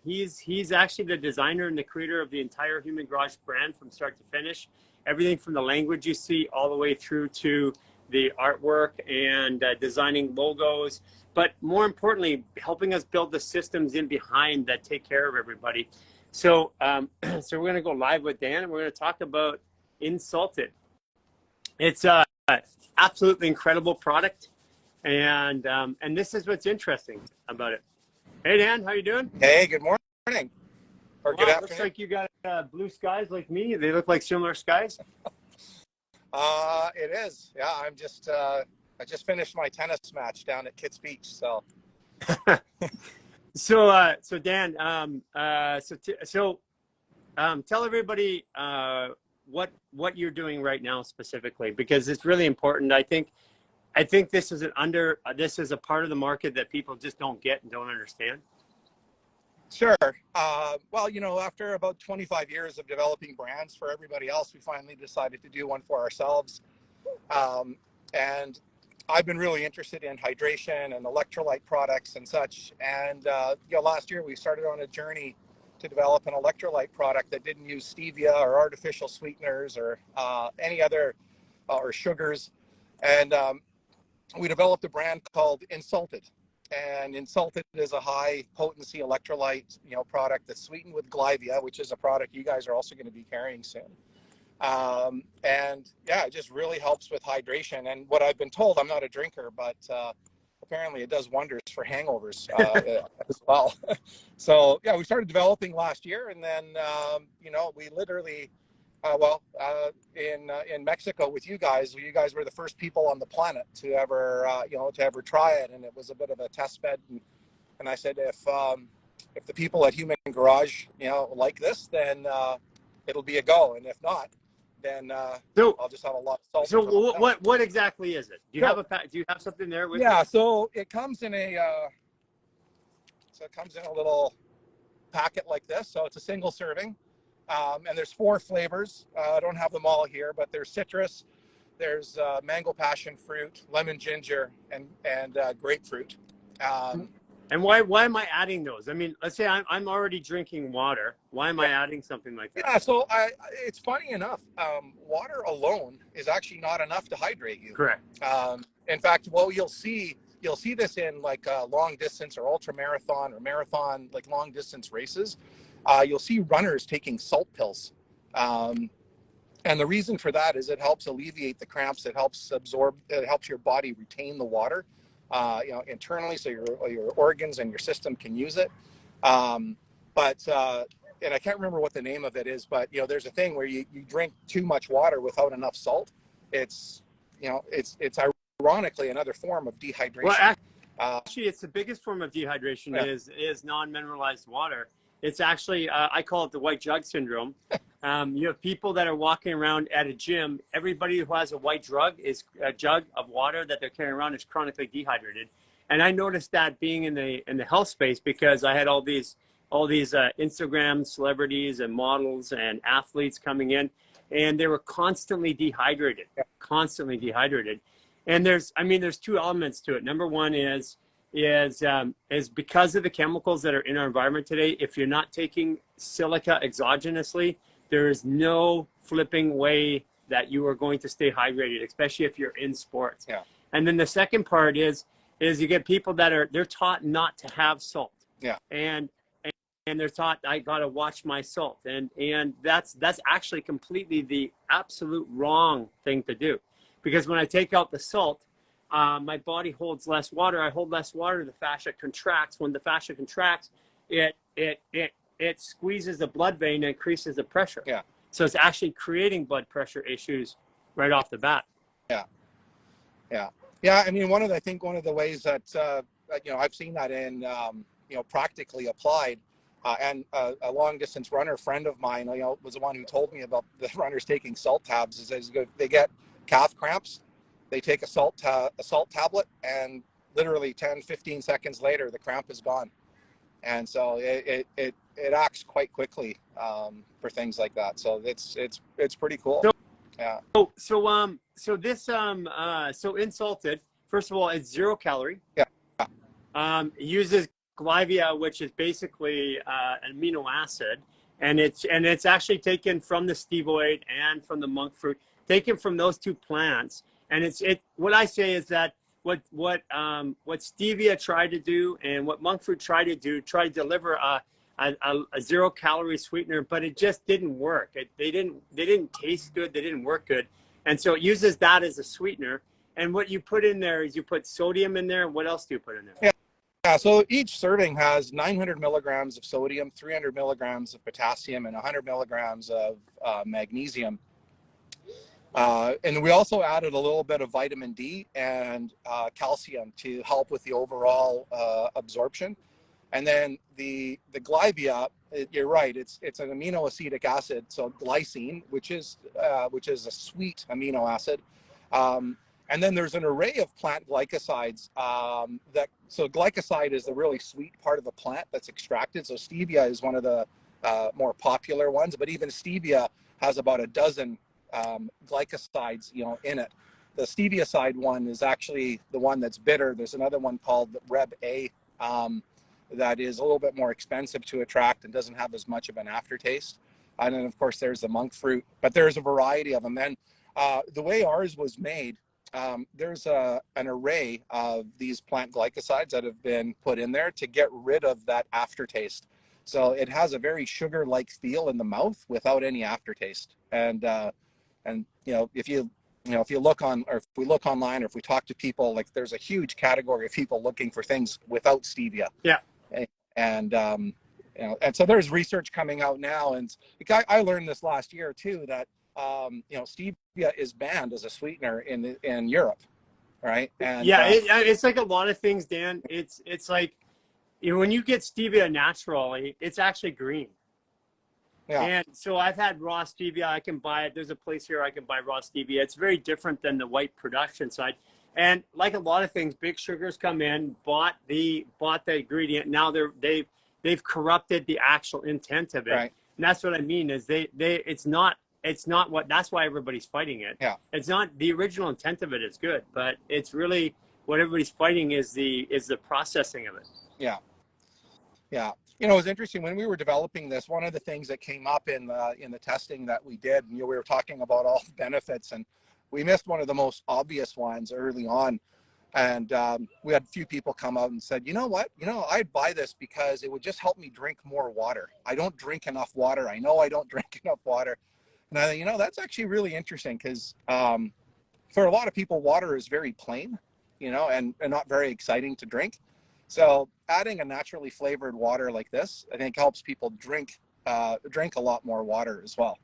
he's actually the designer and the creator of the entire Human Garage brand from start to finish. Everything from the language you see all the way through to the artwork and designing logos, but more importantly, helping us build the systems in behind that take care of everybody. So, so we're going to go live with Dann, and we're going to talk about Insaltd. It's a absolutely incredible product, and this is what's interesting about it. Hey, Dann, how you doing? Hey, good morning or good afternoon. Looks like you got blue skies like me. They look like similar skies. It is. Yeah, I'm just I just finished my tennis match down at Kitts Beach. So so Dann, tell everybody what you're doing right now specifically, because it's really important. I think this is this is a part of the market that people just don't get and don't understand. sure. Well, you know, after about 25 years of developing brands for everybody else, we finally decided to do one for ourselves. And I've been really interested in hydration and electrolyte products and such. And you know, last year we started on a journey to develop an electrolyte product that didn't use stevia or artificial sweeteners or any other or sugars. And we developed a brand called Insaltd. And Insaltd is a high potency electrolyte, you know, product that's sweetened with glyvia, which is a product you guys are also going to be carrying soon. And yeah, it just really helps with hydration. And what I've been told, I'm not a drinker, but apparently it does wonders for hangovers as well. So yeah, we started developing last year, and then you know, we literally in Mexico with you guys were the first people on the planet to ever you know, to ever try it, and it was a bit of a test bed. And I said, if the people at Human Garage, you know, like this, then it'll be a go, and if not, then I'll just have a lot of salt. So what exactly is it? Do you have do you have something there with you? So it comes in a little packet like this. So it's a single serving. And there's 4 flavors. I don't have them all here, but there's citrus, there's mango passion fruit, lemon ginger, and grapefruit. And why am I adding those? I mean, let's say I'm already drinking water. Why am I adding something like that? Yeah, so it's funny enough, water alone is actually not enough to hydrate you. Correct. In fact, well, you'll see this in like long distance or ultra marathon or marathon, like long distance races. You'll see runners taking salt pills. And the reason for that is it helps alleviate the cramps. It helps your body retain the water, you know, internally, so your organs and your system can use it. And I can't remember what the name of it is, but you know, there's a thing where you drink too much water without enough salt. It's, you know, it's ironically another form of dehydration. Well, actually, it's the biggest form of dehydration. Yeah. is non-mineralized water. It's actually, I call it the white jug syndrome. You have people that are walking around at a gym. Everybody who has a white jug of water that they're carrying around is chronically dehydrated. And I noticed that being in the health space, because I had all these Instagram celebrities and models and athletes coming in, and they were constantly dehydrated. And there's 2 elements to it. Number one is because of the chemicals that are in our environment today. If you're not taking silica exogenously, there is no flipping way that you are going to stay hydrated, especially if you're in sports. Yeah. And then the second part is you get people that they're taught not to have salt. Yeah. And they're taught, I gotta watch my salt, and that's actually completely the absolute wrong thing to do, because when I take out the salt, my body holds less water. I hold less water. The fascia contracts. When the fascia contracts, it squeezes the blood vein and increases the pressure. Yeah. So it's actually creating blood pressure issues right off the bat. Yeah. I mean, one of the ways that you know, I've seen that in you know, practically applied, and a long distance runner friend of mine, you know, was the one who told me about the runners taking salt tabs. Is they get calf cramps. They take a salt tablet, and literally 10, 15 seconds later, the cramp is gone. And so it acts quite quickly for things like that. So it's pretty cool. So, Yeah. so this so Insaltd, first of all, it's 0 calorie. Yeah. It uses glyvia, which is basically an amino acid, and it's actually taken from the stevoid and from the monk fruit, taken from those two plants. And what I say is that what stevia tried to do and what monk fruit tried to do, tried to deliver a 0 calorie sweetener, but it just didn't work. They didn't taste good. They didn't work good. And so it uses that as a sweetener. And what you put in there is you put sodium in there. What else do you put in there? Yeah, so each serving has 900 milligrams of sodium, 300 milligrams of potassium, and 100 milligrams of magnesium. And we also added a little bit of vitamin D and calcium to help with the overall absorption. And then the glyvia, you're right, it's an amino acetic acid, so glycine, which is a sweet amino acid. And then there's an array of plant glycosides so glycoside is the really sweet part of the plant that's extracted. So stevia is one of the more popular ones, but even stevia has about a dozen glycosides, in it. The stevia side one is actually the one that's bitter. There's another one called Reb A that is a little bit more expensive to attract and doesn't have as much of an aftertaste. And then of course there's the monk fruit, but there's a variety of them. Then the way ours was made, there's an array of these plant glycosides that have been put in there to get rid of that aftertaste. So it has a very sugar-like feel in the mouth without any aftertaste. And if you look on, or if we look online, or if we talk to people, like there's a huge category of people looking for things without stevia. Yeah. And and so there's research coming out now, and I learned this last year too, that stevia is banned as a sweetener in Europe, right? And yeah, it's like a lot of things, Dan. It's like, when you get stevia naturally, it's actually green. yeah. And so I've had raw stevia. I can buy it. There's a place here I can buy raw stevia. It's very different than the white production side. And like a lot of things, big sugars come in, bought the ingredient. Now they've corrupted the actual intent of it. Right. And that's what I mean is it's not what, that's why everybody's fighting it. Yeah. It's not, the original intent of it is good, but it's really what everybody's fighting is the processing of it. Yeah. Yeah. It was interesting when we were developing this, one of the things that came up in the testing that we did, we were talking about all the benefits, and we missed one of the most obvious ones early on. And we had a few people come out and said, you know what, I'd buy this because it would just help me drink more water. I don't drink enough water. I know I don't drink enough water. And I think, that's actually really interesting because for a lot of people, water is very plain, and not very exciting to drink. So adding a naturally flavored water like this, I think helps people drink a lot more water as well.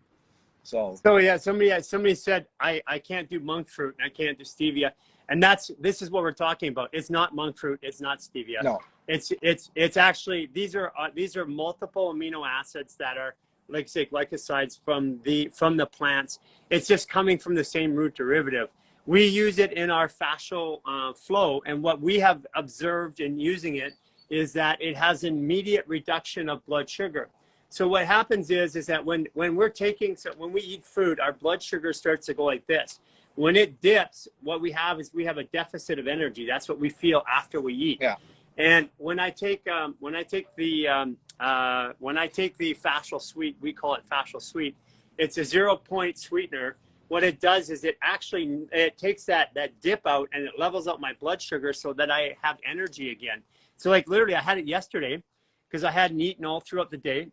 So yeah, somebody said, I can't do monk fruit and I can't do stevia. And this is what we're talking about. It's not monk fruit. It's not stevia. No, it's actually, these are multiple amino acids that are, like say, glycosides from the plants. It's just coming from the same root derivative. We use it in our fascial flow, and what we have observed in using it is that it has immediate reduction of blood sugar. So what happens is that when we eat food, our blood sugar starts to go like this. When it dips, what we have is a deficit of energy. That's what we feel after we eat. Yeah. And when I take the Fascial Sweet, we call it Fascial Sweet. It's a 0-point sweetener. What it does is it takes that dip out and it levels out my blood sugar so that I have energy again. So like literally I had it yesterday because I hadn't eaten all throughout the day,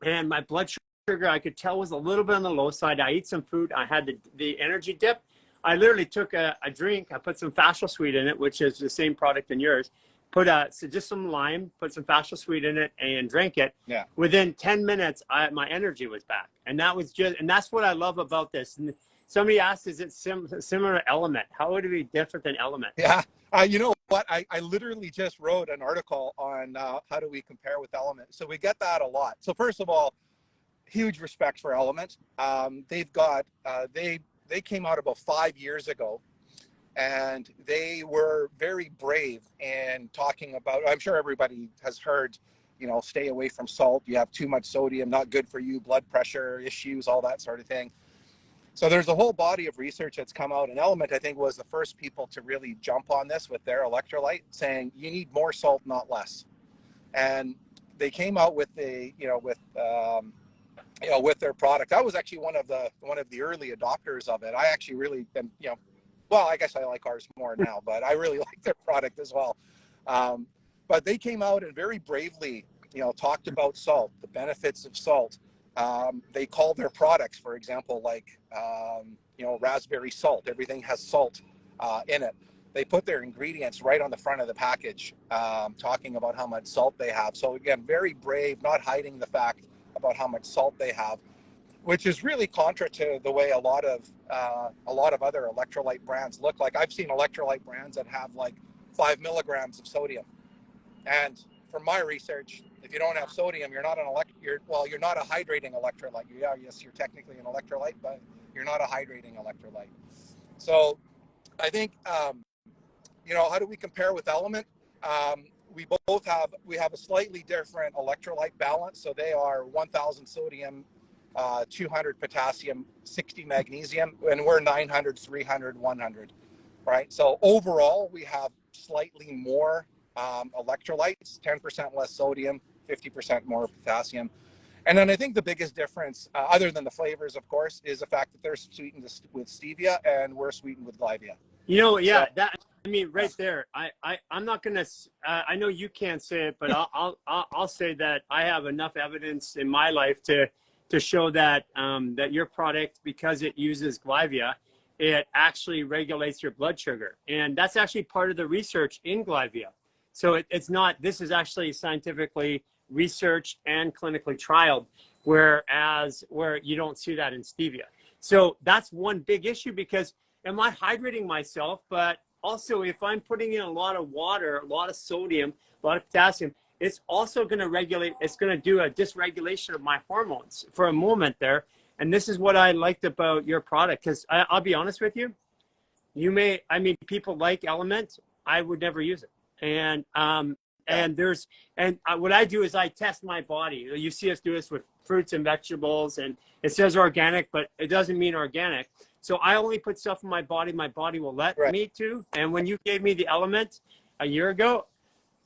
and my blood sugar I could tell was a little bit on the low side. I ate some food. I had the energy dip. I literally took a drink. I put some Fascial Sweet in it, which is the same product in yours. So just some lime, put some Fascial Sweet in it, and drank it. Yeah. Within 10 minutes, my energy was back, and that's what I love about this. And somebody asked, is it similar to Element? How would it be different than Element? yeah. You know what? I literally just wrote an article on how do we compare with Element. So we get that a lot. So first of all, huge respect for Element. They've got they came out about 5 years ago, and they were very brave in talking about, I'm sure everybody has heard, you know, stay away from salt. You have too much sodium, not good for you, blood pressure issues, all that sort of thing. So there's a whole body of research that's come out, and Element, I think, was the first people to really jump on this with their electrolyte, saying you need more salt, not less. And they came out with a, with their product. I was actually one of the early adopters of it. I actually really, and well, I guess I like ours more now, but I really like their product as well. But they came out and very bravely, talked about salt, the benefits of salt. They call their products, for example, like, raspberry salt. Everything has salt in it. They put their ingredients right on the front of the package, talking about how much salt they have. So again, very brave, not hiding the fact about how much salt they have, which is really contra to the way a lot of other electrolyte brands look like. I've seen electrolyte brands that have like 5 milligrams of sodium. And from my research, if you don't have sodium, you're not you're not a hydrating electrolyte. Yes, you're technically an electrolyte, but you're not a hydrating electrolyte. So I think, how do we compare with Element? We have a slightly different electrolyte balance. So they are 1,000 sodium, 200 potassium, 60 magnesium, and we're 900, 300, 100, right? So overall, we have slightly more electrolytes, 10% less sodium, 50% more potassium. And then I think the biggest difference, other than the flavors, of course, is the fact that they're sweetened with stevia and we're sweetened with glyvia. Right there. I'm not gonna. I know you can't say it, but I'll say that I have enough evidence in my life to show that that your product, because it uses glyvia, it actually regulates your blood sugar, and that's actually part of the research in glyvia. So it's not. This is actually scientifically researched and clinically trialed, where you don't see that in stevia. So that's one big issue, because am I hydrating myself? But also, if I'm putting in a lot of water, a lot of sodium, a lot of potassium, it's also going to regulate, it's going to do a dysregulation of my hormones for a moment there. And this is what I liked about your product, because I'll be honest with you, people like Element, I would never use it. And what I do is I test my body. You see us do this with fruits and vegetables, and it says organic, but it doesn't mean organic. So I only put stuff in my body will let me to. And when you gave me the Element a year ago,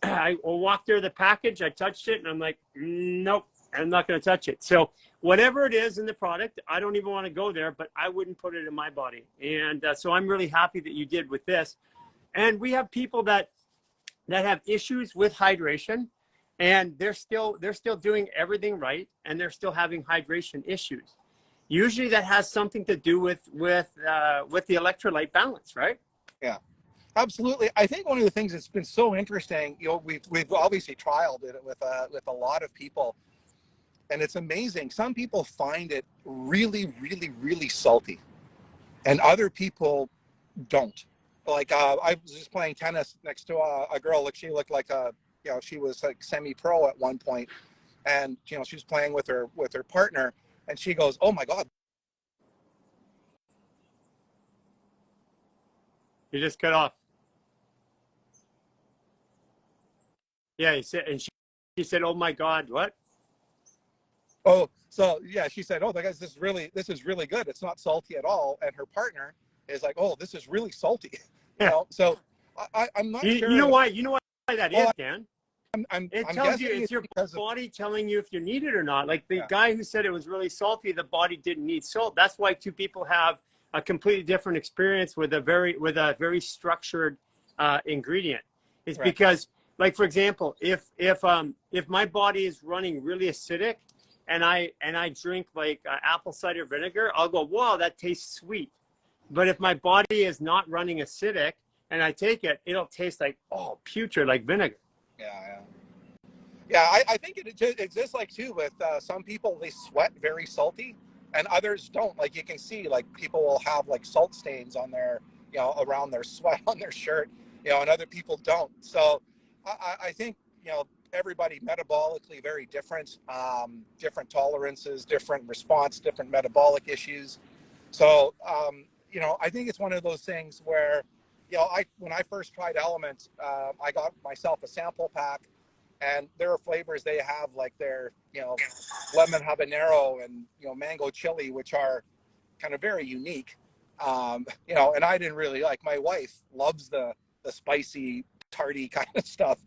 I walked through the package, I touched it, and I'm like, nope, I'm not going to touch it. So whatever it is in the product, I don't even want to go there, but I wouldn't put it in my body. And so I'm really happy that you did with this. And we have people that have issues with hydration, and they're still doing everything right, and they're still having hydration issues. Usually that has something to do with the electrolyte balance, right? Yeah, absolutely. I think one of the things that's been so interesting, we've obviously trialed it with a lot of people, and it's amazing. Some people find it really, really, really salty, and other people don't. Like I was just playing tennis next to a girl. Like, she looked like she was like semi-pro at one point, and she was playing with her partner, and she goes, "Oh my God." You just cut off. Yeah, he said, and she said, "Oh my God, what?" Oh, so yeah, she said, "Oh, guys, this is really good. It's not salty at all." And her partner is like, "Oh, this is really salty." So I'm not sure. You know why that is, Dan? It I'm tells you, guessing it's your body telling you if you need it or not. Like the guy who said it was really salty, the body didn't need salt. That's why two people have a completely different experience with a very structured ingredient. It's because, like, for example, if my body is running really acidic, and I drink like apple cider vinegar, I'll go, "Wow, that tastes sweet." But if my body is not running acidic and I take it, it'll taste like, putrid, like vinegar. Yeah. I think it exists like too with some people. They sweat very salty, and others don't. Like, you can see, like, people will have like salt stains on their, around their sweat on their shirt, and other people don't. So I think, everybody metabolically very different, different tolerances, different response, different metabolic issues. So, I think it's one of those things where you know, when I first tried Element, I got myself a sample pack, and there are flavors they have, like their, you know, lemon habanero and, you know, mango chili, which are kind of very unique. You know, and I didn't really like. My wife loves the spicy, tarty kind of stuff.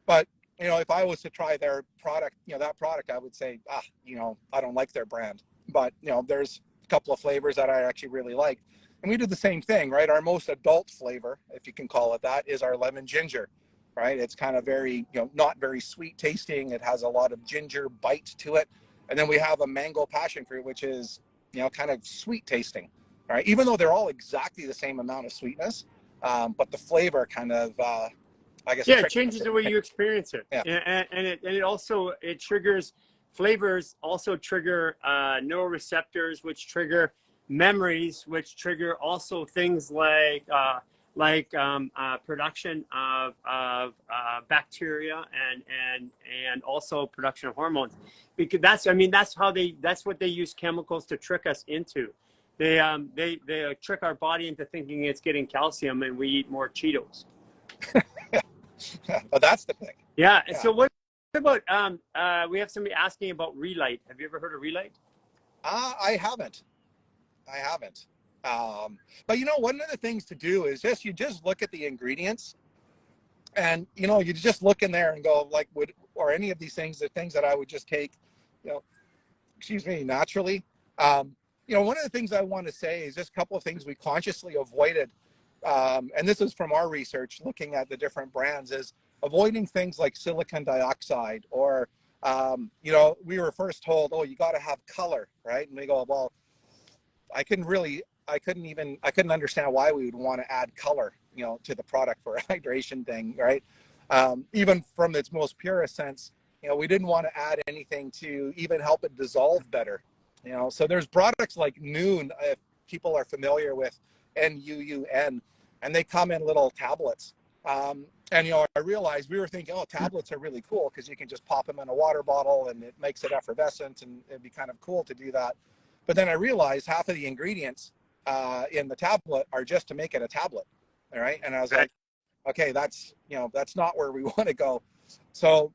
But you know, if I was to try their product, you know, that product, I would say, you know, I don't like their brand. But you know, there's a couple of flavors that I actually really like. And we did the same thing, right? Our most adult flavor, if you can call it that, is our lemon ginger, right? It's kind of very, you know, not very sweet tasting. It has a lot of ginger bite to it. And then we have a mango passion fruit, which is, you know, kind of sweet tasting, right? Even though they're all exactly the same amount of sweetness, but the flavor kind of, I guess, yeah, it changes the way you experience it. Yeah. And it also, it triggers, flavors also trigger neuroreceptors, which trigger memories, which trigger also things like production of bacteria and also production of hormones, because that's, I mean, that's what they use chemicals to trick us into. They trick our body into thinking it's getting calcium, and we eat more Cheetos. But that's the thing. Yeah. Yeah. So what about we have somebody asking about Relight. Have you ever heard of Relight? I haven't. But you know, one of the things to do is you just look at the ingredients, and you know, you just look in there and go, like, or any of these things, the things that I would just take, you know, excuse me, naturally. You know, one of the things I want to say is just a couple of things we consciously avoided, and this is from our research looking at the different brands, is avoiding things like silicon dioxide, or you know, we were first told, oh, you got to have color, right? And we go, well, I couldn't understand why we would want to add color, you know, to the product for a hydration thing, right? Even from its most purest sense, you know, we didn't want to add anything to even help it dissolve better, you know. So there's products like Noon, if people are familiar with NUUN, and they come in little tablets. And, you know, I realized we were thinking, oh, tablets are really cool because you can just pop them in a water bottle and it makes it effervescent, and it'd be kind of cool to do that. But then I realized half of the ingredients in the tablet are just to make it a tablet, all right? And I was like, okay, that's, you know, that's not where we want to go. So,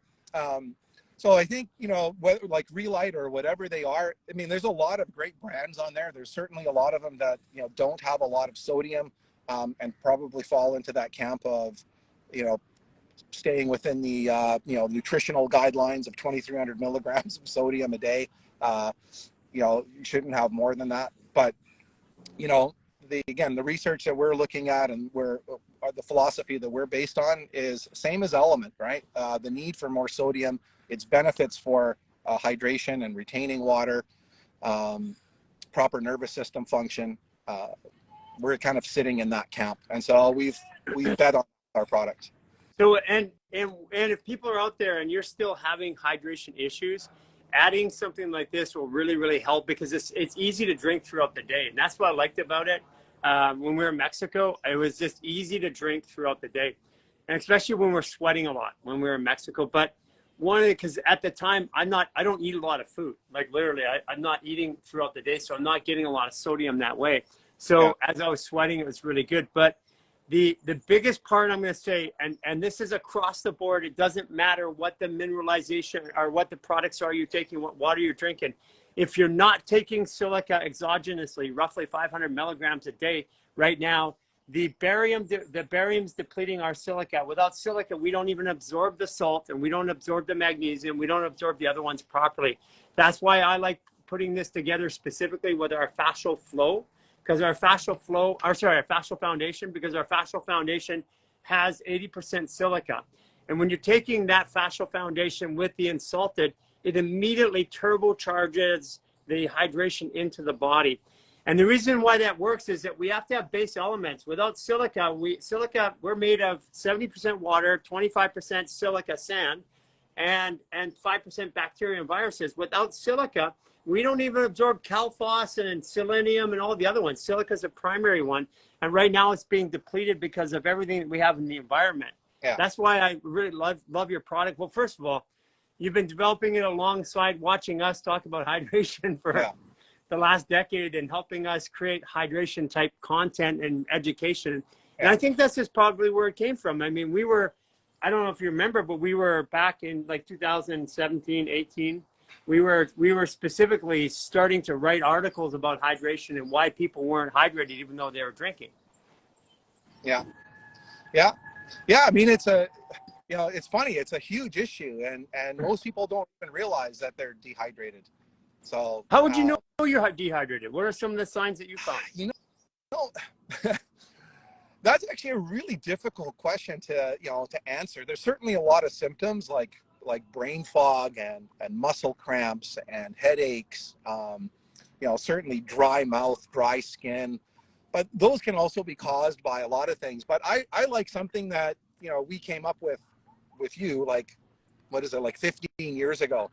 so I think, you know, whether like Relight or whatever they are, I mean, there's a lot of great brands on there. There's certainly a lot of them that, you know, don't have a lot of sodium, and probably fall into that camp of, you know, staying within the, you know, nutritional guidelines of 2,300 milligrams of sodium a day. You know, you shouldn't have more than that. But, you know, the research that we're looking at, and the philosophy that we're based on is same as Element, right? The need for more sodium, its benefits for hydration and retaining water, proper nervous system function. We're kind of sitting in that camp, and so we've bet on our product. So and if people are out there and you're still having hydration issues, adding something like this will really help, because it's easy to drink throughout the day, and that's what I liked about it. When we were in Mexico, it was just easy to drink throughout the day, and especially when we're sweating a lot when we were in Mexico. But because at the time I don't eat a lot of food, like literally I'm not eating throughout the day, so I'm not getting a lot of sodium that way. So yeah, as I was sweating, it was really good. But the biggest part I'm going to say, and this is across the board, it doesn't matter what the mineralization or what the products are you're taking, what water you're drinking. If you're not taking silica exogenously, roughly 500 milligrams a day right now, the barium's depleting our silica. Without silica, we don't even absorb the salt, and we don't absorb the magnesium. We don't absorb the other ones properly. That's why I like putting this together specifically with our fascial flow, because our fascial foundation, because our fascial foundation has 80% silica. And when you're taking that fascial foundation with the Insaltd, it immediately turbocharges the hydration into the body. And the reason why that works is that we have to have base elements. Without silica, we're made of 70% water, 25% silica sand, and 5% bacteria and viruses. Without silica, we don't even absorb calphos and selenium and all the other ones. Silica is a primary one, and right now it's being depleted because of everything that we have in the environment. Yeah. That's why I really love your product. Well, first of all, you've been developing it alongside watching us talk about hydration for the last decade, and helping us create hydration type content and education. And I think that's just probably where it came from. I mean, I don't know if you remember, but we were back in like 2017, 18. We were specifically starting to write articles about hydration and why people weren't hydrated even though they were drinking. Yeah. Yeah. Yeah. I mean, it's funny. It's a huge issue, and most people don't even realize that they're dehydrated. So how would you know you're dehydrated? What are some of the signs that you found? You know, that's actually a really difficult question to answer. There's certainly a lot of symptoms like brain fog and muscle cramps and headaches. Certainly dry mouth, dry skin, but those can also be caused by a lot of things. But I like something that we came up with you, like, what is it, like 15 years ago,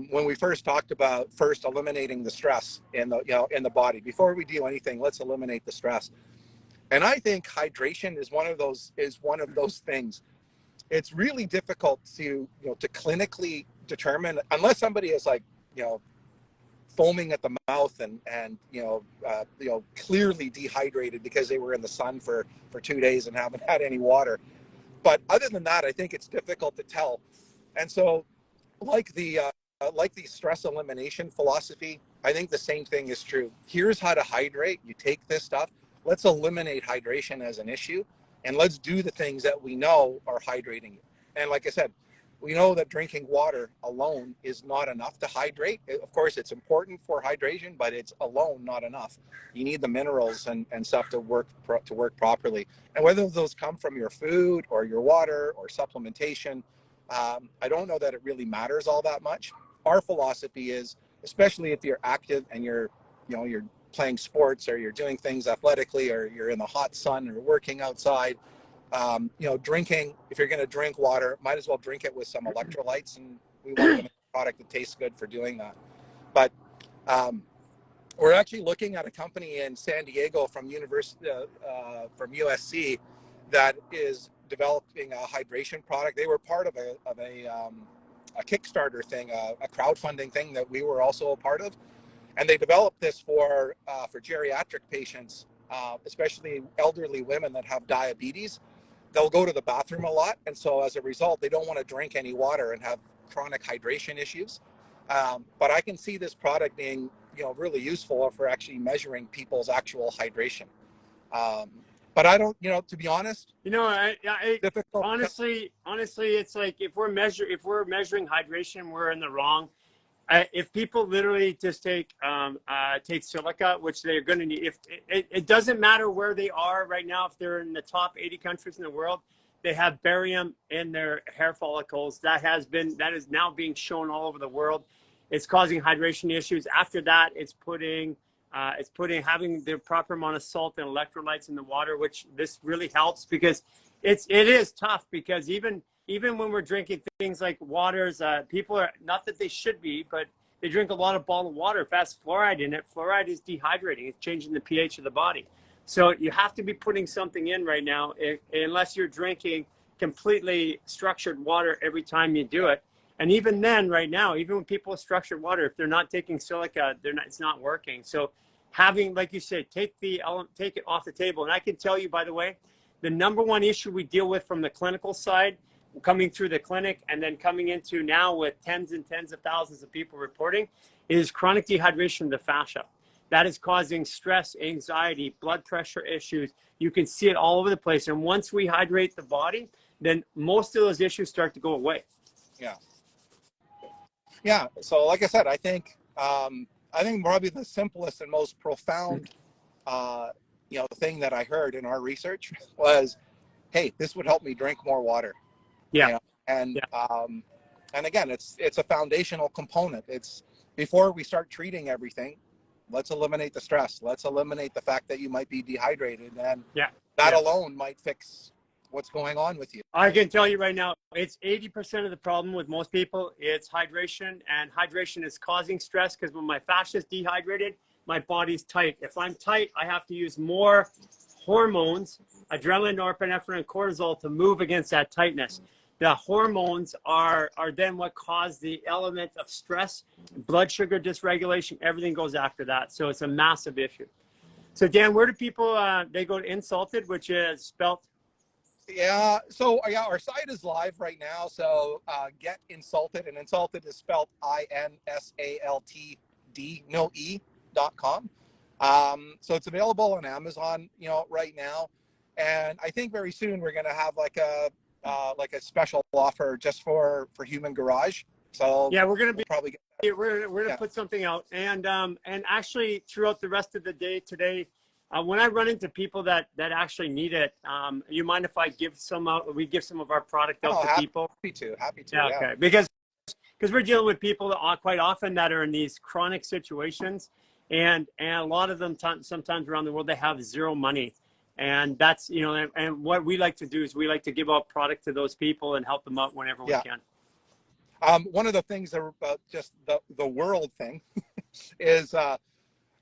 when we first talked about eliminating the stress in the body. Before we do anything, let's eliminate the stress. And I think hydration is one of those things. It's really difficult to clinically determine, unless somebody is like foaming at the mouth and clearly dehydrated because they were in the sun for 2 days and haven't had any water. But other than that, I think it's difficult to tell. And so, like the stress elimination philosophy, I think the same thing is true. Here's how to hydrate. You take this stuff. Let's eliminate hydration as an issue, and let's do the things that we know are hydrating you. And like I said, we know that drinking water alone is not enough to hydrate. Of course, it's important for hydration, but it's alone not enough. You need the minerals and stuff to work properly. And whether those come from your food or your water or supplementation, I don't know that it really matters all that much. Our philosophy is, especially if you're active and you're playing sports or you're doing things athletically or you're in the hot sun or working outside, drinking, if you're going to drink water, might as well drink it with some electrolytes, and we want to make a product that tastes good for doing that. But we're actually looking at a company in San Diego from USC that is developing a hydration product. They were part of a Kickstarter thing, a crowdfunding thing that we were also a part of, and they developed this for geriatric patients, especially elderly women that have diabetes. They'll go to the bathroom a lot, and so as a result, they don't want to drink any water and have chronic hydration issues. But I can see this product being really useful for actually measuring people's actual hydration. But I don't, to be honest, difficult. Honestly, it's like if we're measuring hydration, we're in the wrong. If people literally just take silica, which they're going to need, if it doesn't matter where they are right now, if they're in the top 80 countries in the world, they have barium in their hair follicles. That is now being shown all over the world. It's causing hydration issues. After that, it's having the proper amount of salt and electrolytes in the water, which this really helps, because it is tough, because even when we're drinking things like waters, people are, not that they should be, but they drink a lot of bottled water. If that's fluoride in it, fluoride is dehydrating. It's changing the pH of the body. So you have to be putting something in right now, unless you're drinking completely structured water every time you do it. And even then, right now, even when people have structured water, if they're not taking silica, it's not working. So having, like you said, take it off the table. And I can tell you, by the way, the number one issue we deal with from the clinical side, coming through the clinic and then coming into now with tens and tens of thousands of people reporting, is chronic dehydration of the fascia. That is causing stress, anxiety, blood pressure issues. You can see it all over the place. And once we hydrate the body, then most of those issues start to go away. Yeah. Yeah. So like I said, I think probably the simplest and most profound, thing that I heard in our research was, hey, this would help me drink more water. Yeah. And again, it's a foundational component. It's before we start treating everything, let's eliminate the stress. Let's eliminate the fact that you might be dehydrated, and that alone might fix what's going on with you. I can tell you right now, it's 80% of the problem with most people. It's hydration, and hydration is causing stress, because when my fascia is dehydrated, my body's tight. If I'm tight, I have to use more hormones, adrenaline, norepinephrine, and cortisol, to move against that tightness. The hormones are then what cause the element of stress, blood sugar dysregulation. Everything goes after that. So it's a massive issue. So Dan, where do people, they go to Insaltd, which is spelt? Yeah, so yeah, our site is live right now. So get Insaltd, and Insaltd is spelled INSALTD, no E.com. So it's available on Amazon, you know, right now. And I think very soon we're going to have like a special offer just for Human Garage. So Yeah, we're going to be, we'll probably we're going to put something out. And actually throughout the rest of the day today, when I run into people that actually need it, you mind if I give some out? We give some of our product out to people. Happy to. Yeah, Yeah. okay. Because we're dealing with people that are quite often that are in these chronic situations, and a lot of them sometimes around the world they have zero money, and that's, you know, and what we like to do is we like to give out product to those people and help them out whenever we can. One of the things about just the world thing is,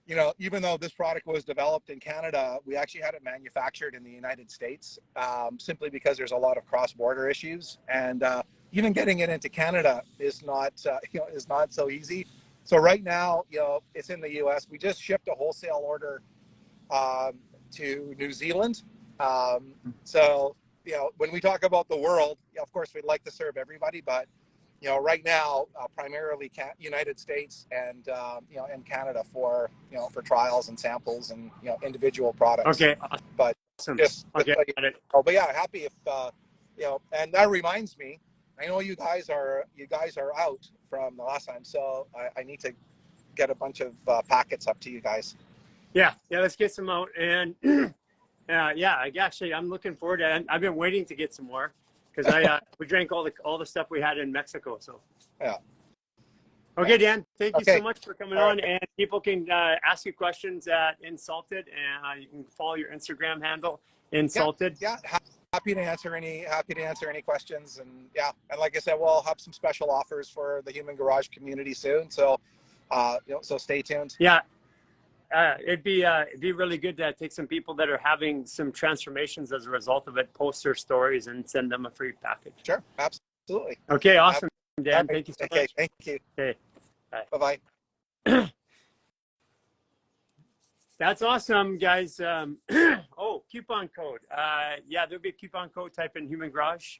you know, even though this product was developed in Canada, we actually had it manufactured in the United States, simply because there's a lot of cross-border issues, and even getting it into Canada is not, is not so easy. So right now, you know, it's in the U.S. We just shipped a wholesale order to New Zealand. So, you know, when we talk about the world, of course, we'd like to serve everybody, but you know, right now, primarily United States and you know, and Canada for, you know, for trials and samples and, you know, individual products. Okay. But Awesome. just, Okay. oh, but yeah, happy if you know, and that reminds me, I know you guys are out from the last time, so I need to get a bunch of packets up to you guys. Yeah, let's get some out. And yeah, I'm looking forward to it. I've been waiting to get some more because we drank all the stuff we had in Mexico. So yeah. Okay, Dan, thank you so much for coming on. Right. And people can ask you questions at Insaltd, and you can follow your Instagram handle, Insaltd. Yeah. Happy to answer any questions, and yeah, and like I said, we'll have some special offers for the Human Garage community soon. So, you know, so stay tuned. Yeah, it'd be really good to take some people that are having some transformations as a result of it, post their stories, and send them a free package. Sure, absolutely. Okay, awesome, Dan. Thank you so much. Okay, thank you. Okay, bye. Bye-bye. That's awesome, guys. Oh, coupon code. Yeah, there'll be a coupon code. Type in Human Garage.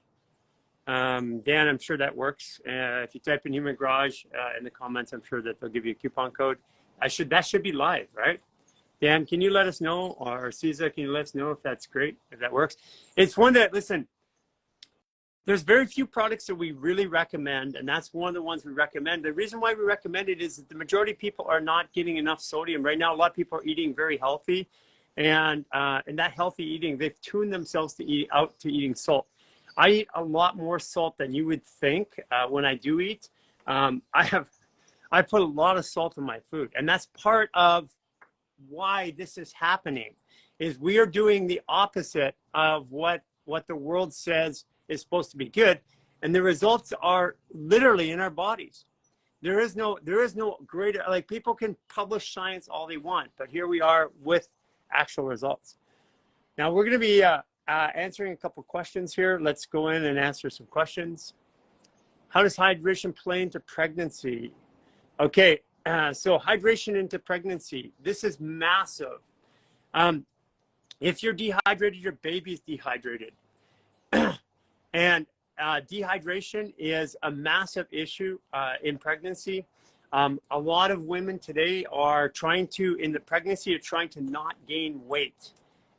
Dan, I'm sure that works. If you type in Human Garage in the comments, I'm sure that they'll give you a coupon code. That should be live, right? Dan, can you let us know, or Caesar, can you let us know if that's great, if that works? It's one that, listen, there's very few products that we really recommend, and that's one of the ones we recommend. The reason why we recommend it is that the majority of people are not getting enough sodium. Right now, a lot of people are eating very healthy, and that healthy eating, they've tuned themselves to eating salt. I eat a lot more salt than you would think when I do eat. I put a lot of salt in my food, and that's part of why this is happening, is we are doing the opposite of what the world says is supposed to be good, and the results are literally in our bodies. There is no greater, like, people can publish science all they want, but here we are with actual results. Now we're going to be answering a couple questions here. Let's go in and answer some questions. How does hydration play into pregnancy? Okay, so hydration into pregnancy, this is massive. If you're dehydrated, your baby's dehydrated. And dehydration is a massive issue in pregnancy. A lot of women today are trying to not gain weight.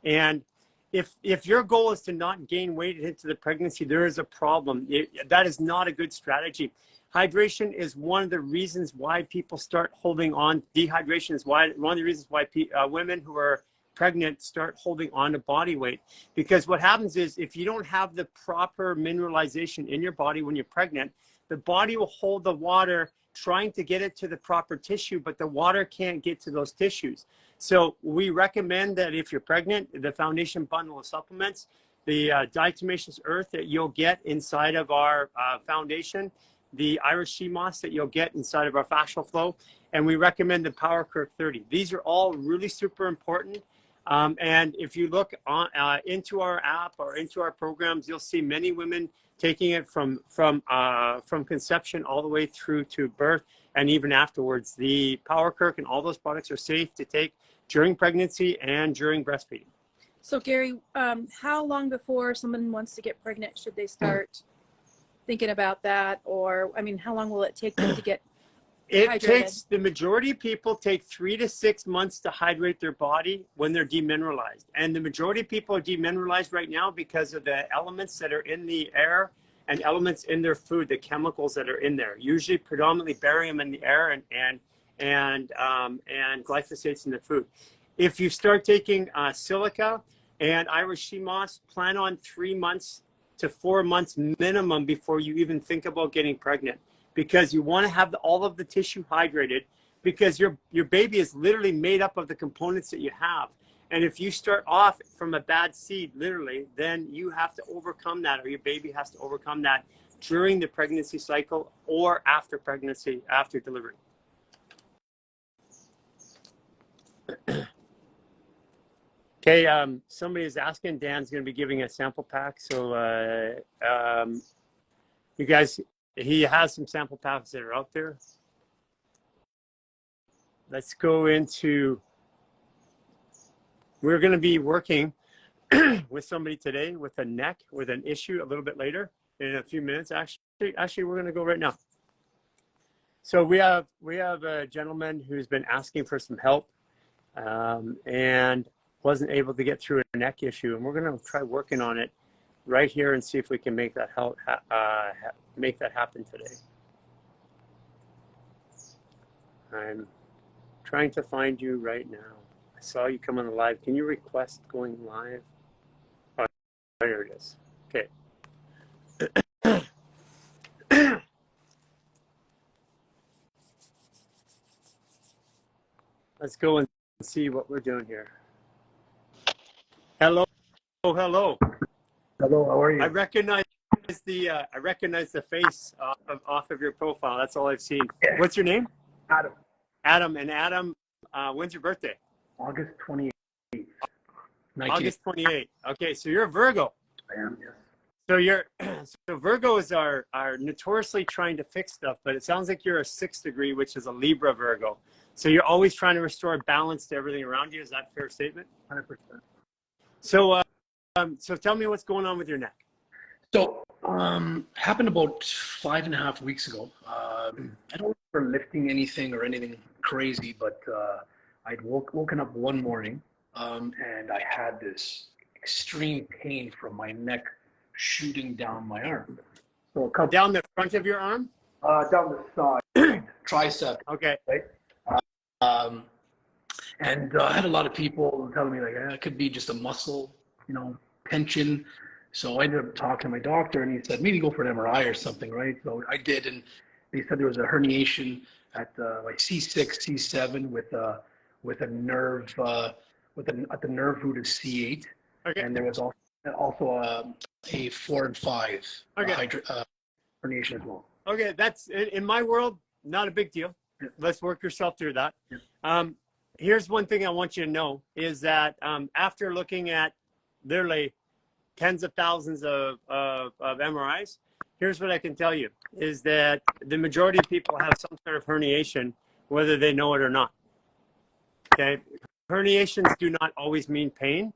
And if your goal is to not gain weight into the pregnancy, there is a problem. That is not a good strategy. Hydration is one of the reasons why people start holding on. Dehydration is one of the reasons why women who are pregnant start holding on to body weight. Because what happens is, if you don't have the proper mineralization in your body when you're pregnant, the body will hold the water trying to get it to the proper tissue, but the water can't get to those tissues. So we recommend that if you're pregnant, the Foundation bundle of supplements, the diatomaceous earth that you'll get inside of our Foundation, the Irish sea moss that you'll get inside of our Fascial Flow, and we recommend the Power Kirk 30. These are all really super important. And if you look into our app or into our programs, you'll see many women taking it from conception all the way through to birth, and even afterwards. The Power Kirk and all those products are safe to take during pregnancy and during breastfeeding. So Gary, how long before someone wants to get pregnant should they start thinking about that? Or, I mean, how long will it take them to get It hydrated? takes, the majority of people take 3 to 6 months to hydrate their body when they're demineralized. And the majority of people are demineralized right now because of the elements that are in the air and elements in their food, the chemicals that are in there, usually predominantly barium in the air and glyphosates in the food. If you start taking silica and Irish sea moss, plan on 3 months to 4 months minimum before you even think about getting pregnant, because you want to have all of the tissue hydrated, because your baby is literally made up of the components that you have. And if you start off from a bad seed, literally, then you have to overcome that, or your baby has to overcome that during the pregnancy cycle or after pregnancy, after delivery. Okay, somebody is asking, Dan's going to be giving a sample pack. So you guys, he has some sample packs that are out there. Let's go into, we're going to be working with somebody today with a neck, with an issue a little bit later in a few minutes. Actually, we're going to go right now. So we have a gentleman who's been asking for some help and wasn't able to get through a neck issue, and we're going to try working on it right here and see if we can make that make that happen today. I'm trying to find you right now. I saw you come on the live. Can you request going live? Oh, there it is. Okay. Let's go and see what we're doing here. Hello. Oh, hello. Hello, how are you? I recognize the face off of your profile. That's all I've seen. Yeah. What's your name? Adam. Adam. And Adam, when's your birthday? August 28th. August 28th. Okay, so you're a Virgo. I am, yes. So you're so Virgos are notoriously trying to fix stuff, but it sounds like you're a 6th degree, which is a Libra Virgo. So you're always trying to restore balance to everything around you. Is that a fair statement? 100%. So so tell me what's going on with your neck. So, happened about 5.5 weeks ago. I don't remember lifting anything or anything crazy, but I'd woken up one morning and I had this extreme pain from my neck shooting down my arm. So Down the front of your arm? down the side, tricep. Okay. Right? And I had a lot of people telling me like, it could be just a muscle, tension. So I ended up talking to my doctor, and he said maybe go for an MRI or something, right? So I did, and they said there was a herniation at like C6, C7 with a nerve at the nerve root of C8, Okay. and there was also a 4 and 5 Okay. herniation as well. Okay, that's in my world, not a big deal. Yeah. Let's work yourself through that. Yeah. Here's one thing I want you to know is that after looking at literally tens of thousands of MRIs, here's what I can tell you is that the majority of people have some sort of herniation, whether they know it or not. Okay, herniations do not always mean pain,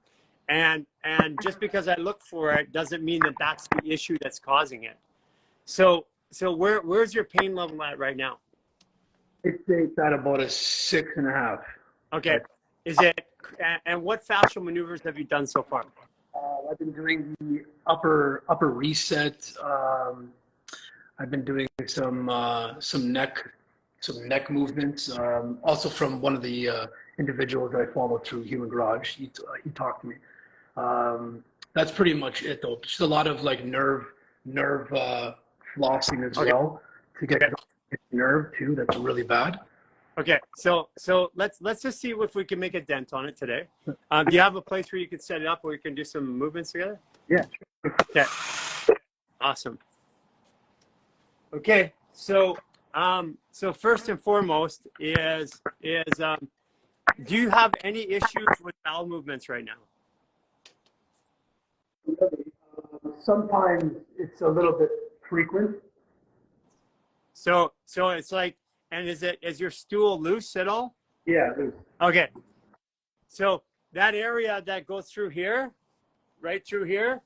and just because I look for it doesn't mean that that's the issue that's causing it. So where's your pain level at right now? It's at about a 6.5. Okay, is it? And what fascial maneuvers have you done so far? I've been doing the upper reset. I've been doing some neck movements. Also from one of the individuals that I followed through Human Garage. He talked to me. That's pretty much it, though. Just a lot of like nerve flossing as well to get the nerve too. That's really bad. Okay, so let's just see if we can make a dent on it today. Do you have a place where you can set it up where you can do some movements together? Yeah. Okay. Awesome. Okay, so first and foremost is do you have any issues with bowel movements right now? Sometimes it's a little bit frequent. So it's like, and is your stool loose at all? Yeah. Okay. So that area that goes through here, right through here,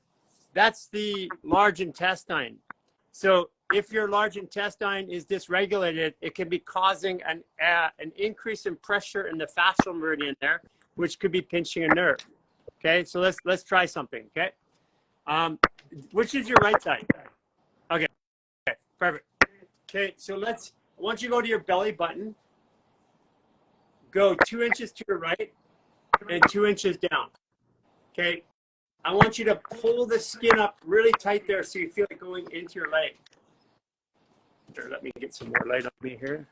that's the large intestine. So if your large intestine is dysregulated, it can be causing an increase in pressure in the fascial meridian there, which could be pinching a nerve. Okay, so let's try something. Okay, which is your right side? Okay, perfect. Okay, so I want you to go to your belly button, go 2 inches to your right and 2 inches down. Okay, I want you to pull the skin up really tight there so you feel it going into your leg. Here, let me get some more light on me here.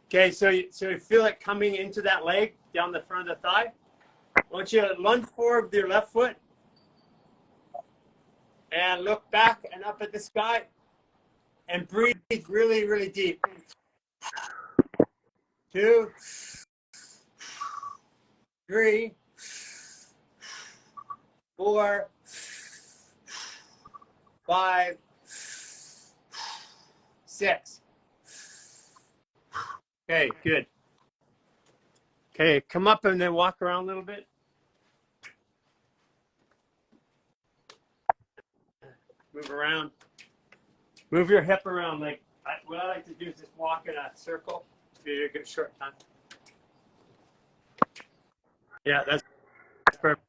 Okay, so you feel it coming into that leg down the front of the thigh. I want you to lunge forward with your left foot and look back and up at the sky and breathe really, really deep. 2, 3, 4, 5, 6. Okay, good. Okay, come up and then walk around a little bit. Move around. Move your hip around. Like what I like to do is just walk in a circle. Do a good short time. Yeah, that's perfect.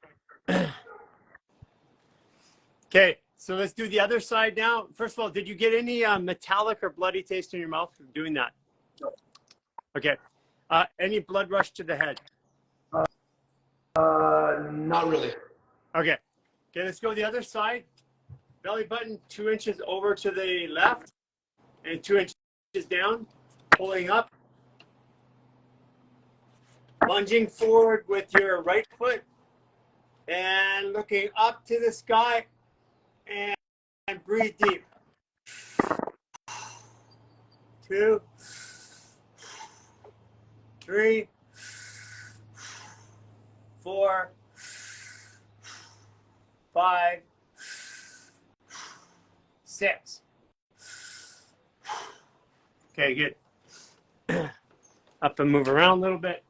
Okay, so let's do the other side now. First of all, did you get any metallic or bloody taste in your mouth from doing that? No. Okay. Any blood rush to the head? Not really. Okay. Okay, let's go the other side. Belly button 2 inches over to the left and 2 inches down, pulling up. Lunging forward with your right foot and looking up to the sky and breathe deep. 2, 3, 4, 5, 6. Okay, good. Up and move around a little bit.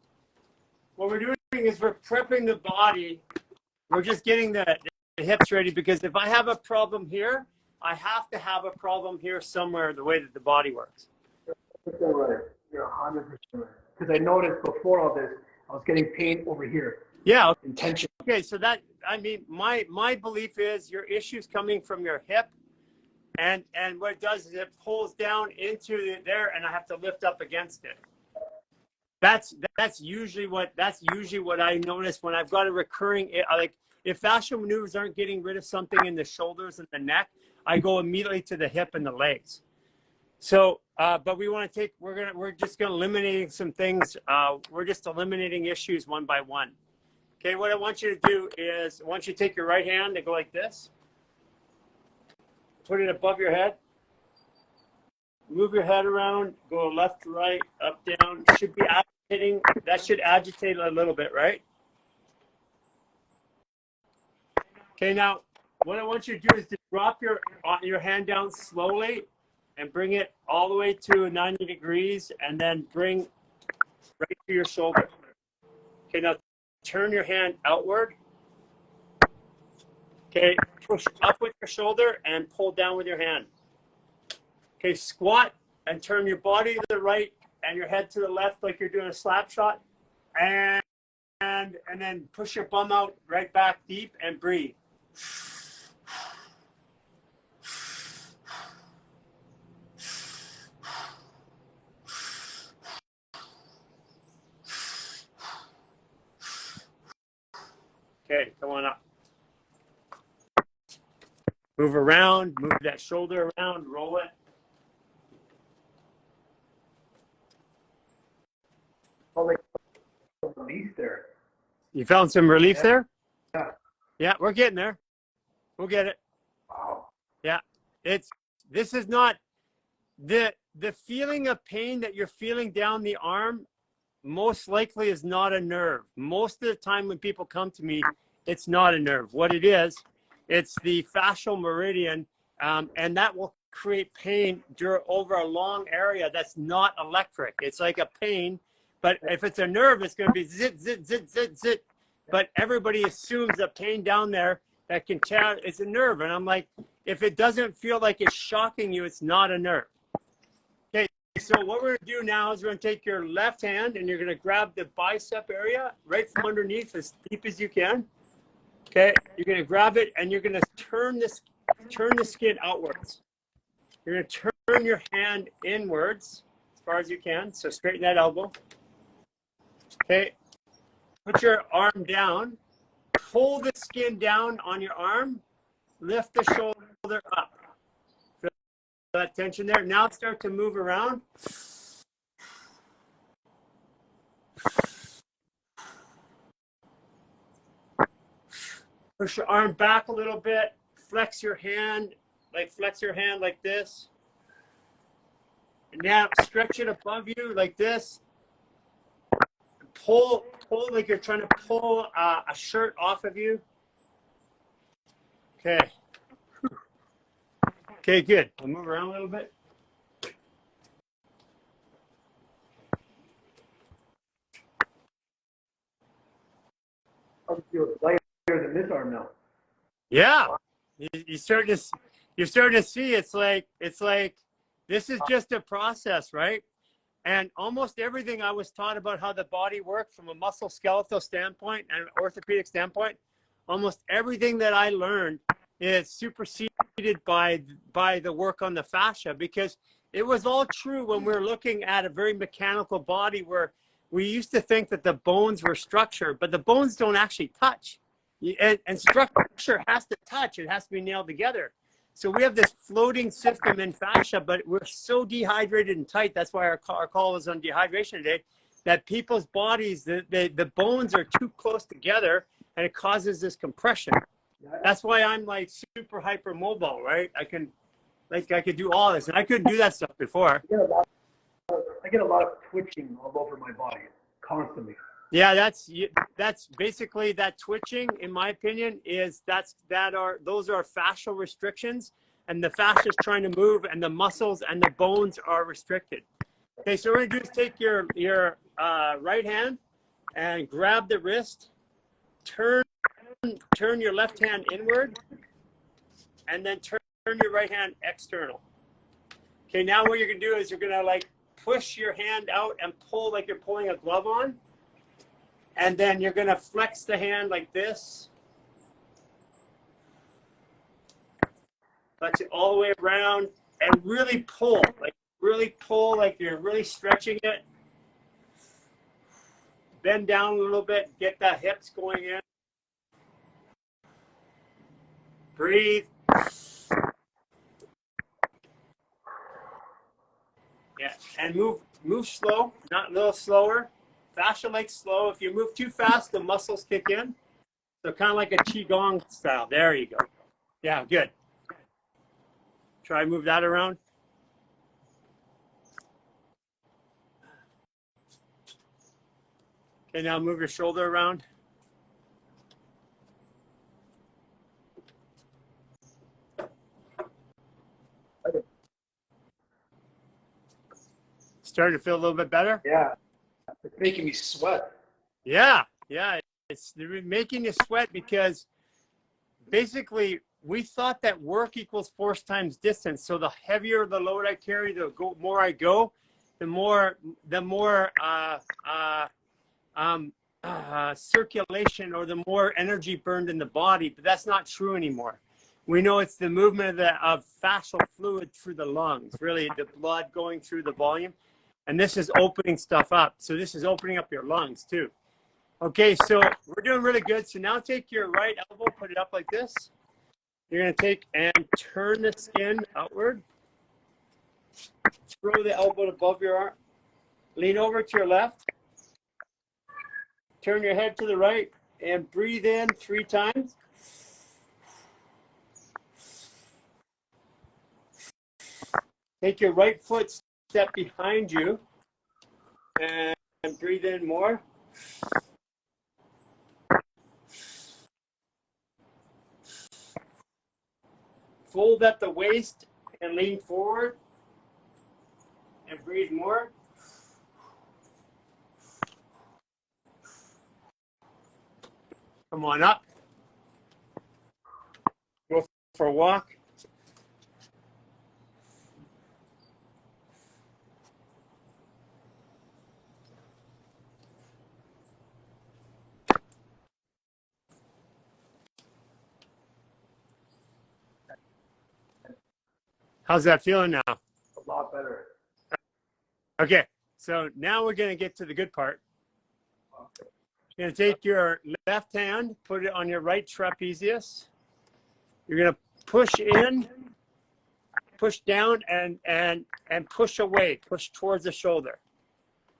What we're doing is we're prepping the body. We're just getting the hips ready, because if I have a problem here, I have to have a problem here somewhere, the way that the body works. You're right. You're 100% right. Because I noticed before all this, I was getting pain over here. Yeah. Intention. Okay, so that, I mean, my belief is your issue's coming from your hip, and what it does is it pulls down into there, and I have to lift up against it. That's usually what I notice when I've got a recurring, like if fascial maneuvers aren't getting rid of something in the shoulders and the neck, I go immediately to the hip and the legs. So, but we want to take, we're just going to eliminating some things. We're just eliminating issues one by one. Okay, what I want you to do is, I want you to take your right hand and go like this. Put it above your head. Move your head around, go left to right, up, down. Should be agitating. That should agitate a little bit, right? Okay, now what I want you to do is to drop your hand down slowly and bring it all the way to 90 degrees, and then bring right to your shoulder. Okay, now turn your hand outward. Okay, push up with your shoulder and pull down with your hand. Okay, squat and turn your body to the right and your head to the left like you're doing a slap shot. And then push your bum out right back deep and breathe. Okay, come on up. Move around, move that shoulder around, roll it. Release there. You found some relief there? Yeah. Yeah, we're getting there. We'll get it. Wow. Yeah. This is not the feeling of pain that you're feeling down the arm, most likely is not a nerve. Most of the time when people come to me, it's not a nerve. What it is, it's the fascial meridian, and that will create pain over a long area that's not electric. It's like a pain But if it's a nerve, it's going to be zit, zit, zit, zit, zit. But everybody assumes the pain down there that can tell it's a nerve. And I'm like, if it doesn't feel like it's shocking you, it's not a nerve. Okay, so what we're going to do now is we're going to take your left hand and you're going to grab the bicep area right from underneath as deep as you can. Okay, you're going to grab it and you're going to turn the skin outwards. You're going to turn your hand inwards as far as you can. So straighten that elbow. Okay, put your arm down. Pull the skin down on your arm. Lift the shoulder up. Feel that tension there. Now start to move around. Push your arm back a little bit. Flex your hand like this. And now stretch it above you like this. Pull like you're trying to pull a shirt off of you. Okay. Okay, good. I'll move around a little bit. I'll feel lighter than this arm now. Yeah. You're starting to see it's like this is just a process, right? And almost everything I was taught about how the body works from a muscle skeletal standpoint and orthopedic standpoint, almost everything that I learned is superseded by the work on the fascia, because it was all true when we were looking at a very mechanical body where we used to think that the bones were structure, but the bones don't actually touch. And structure has to touch. It has to be nailed together. So we have this floating system in fascia, but we're so dehydrated and tight. That's why our call is on dehydration today, that people's bodies, the bones are too close together and it causes this compression. That's why I'm like super hypermobile, right? I could do all this, and I couldn't do that stuff before. I get a lot of twitching all over my body constantly. Yeah, that's basically that twitching, in my opinion, is those are fascial restrictions, and the fascia is trying to move, and the muscles and the bones are restricted. Okay, so what we're gonna do is take your right hand and grab the wrist, turn your left hand inward, and then turn your right hand external. Okay, now what you're gonna do is you're gonna like push your hand out and pull like you're pulling a glove on. And then you're going to flex the hand like this. Flex it all the way around and really pull like you're really stretching it. Bend down a little bit, get the hips going in. Breathe. Yeah, and move slow, not a little slower. Fascia like slow. If you move too fast, the muscles kick in. So kind of like a qigong style. There you go. Yeah, good. Try move that around. Okay, now move your shoulder around. Starting to feel a little bit better? Yeah. It's making me sweat. Yeah. It's making you sweat because basically we thought that work equals force times distance. So the heavier the load I carry, the more I go, the more circulation or the more energy burned in the body. But that's not true anymore. We know it's the movement of fascial fluid through the lungs, really the blood going through the volume. And this is opening stuff up. So this is opening up your lungs too. Okay, so we're doing really good. So now take your right elbow, put it up like this. You're going to take and turn the skin outward. Throw the elbow above your arm. Lean over to your left. Turn your head to the right and breathe in 3 times. Take your right foot step behind you and breathe in more. Fold at the waist and lean forward and breathe more. Come on up. Go for a walk. How's that feeling now? A lot better. Okay, so now we're going to get to the good part. You're going to take your left hand, put it on your right trapezius. You're going to push in, push down, and push away, push towards the shoulder.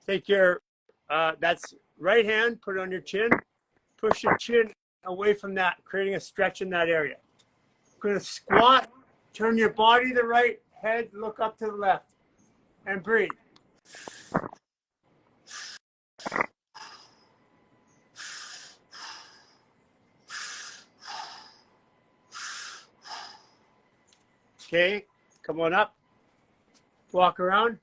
Take your, that's right hand, put it on your chin, push your chin away from that, creating a stretch in that area. You're going to squat, turn your body to the right, head, look up to the left, and breathe. Okay, come on up, walk around.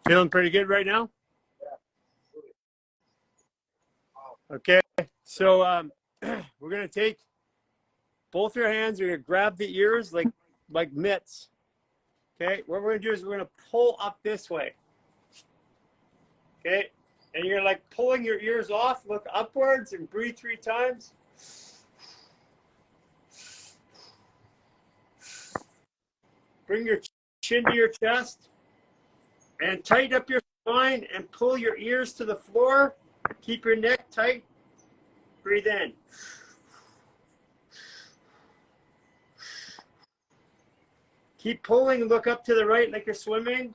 Feeling pretty good right now? Okay, so we're gonna take both your hands, you're gonna grab the ears like mitts. Okay, what we're gonna do is we're gonna pull up this way. Okay, and you're like pulling your ears off, look upwards and breathe 3 times. Bring your chin to your chest and tighten up your spine and pull your ears to the floor. Keep your neck tight. Breathe in. Keep pulling and look up to the right like you're swimming.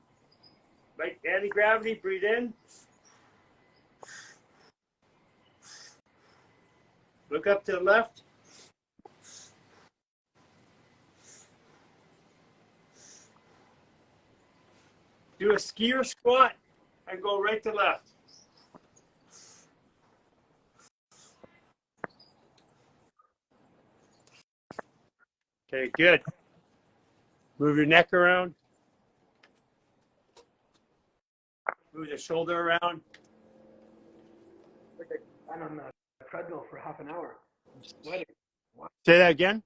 Like anti-gravity, breathe in. Look up to the left. Do a skier squat and go right to left. Okay, good. Move your neck around. Move the shoulder around. Like I'm on a treadmill for half an hour. I'm sweating. Wow. Say that again.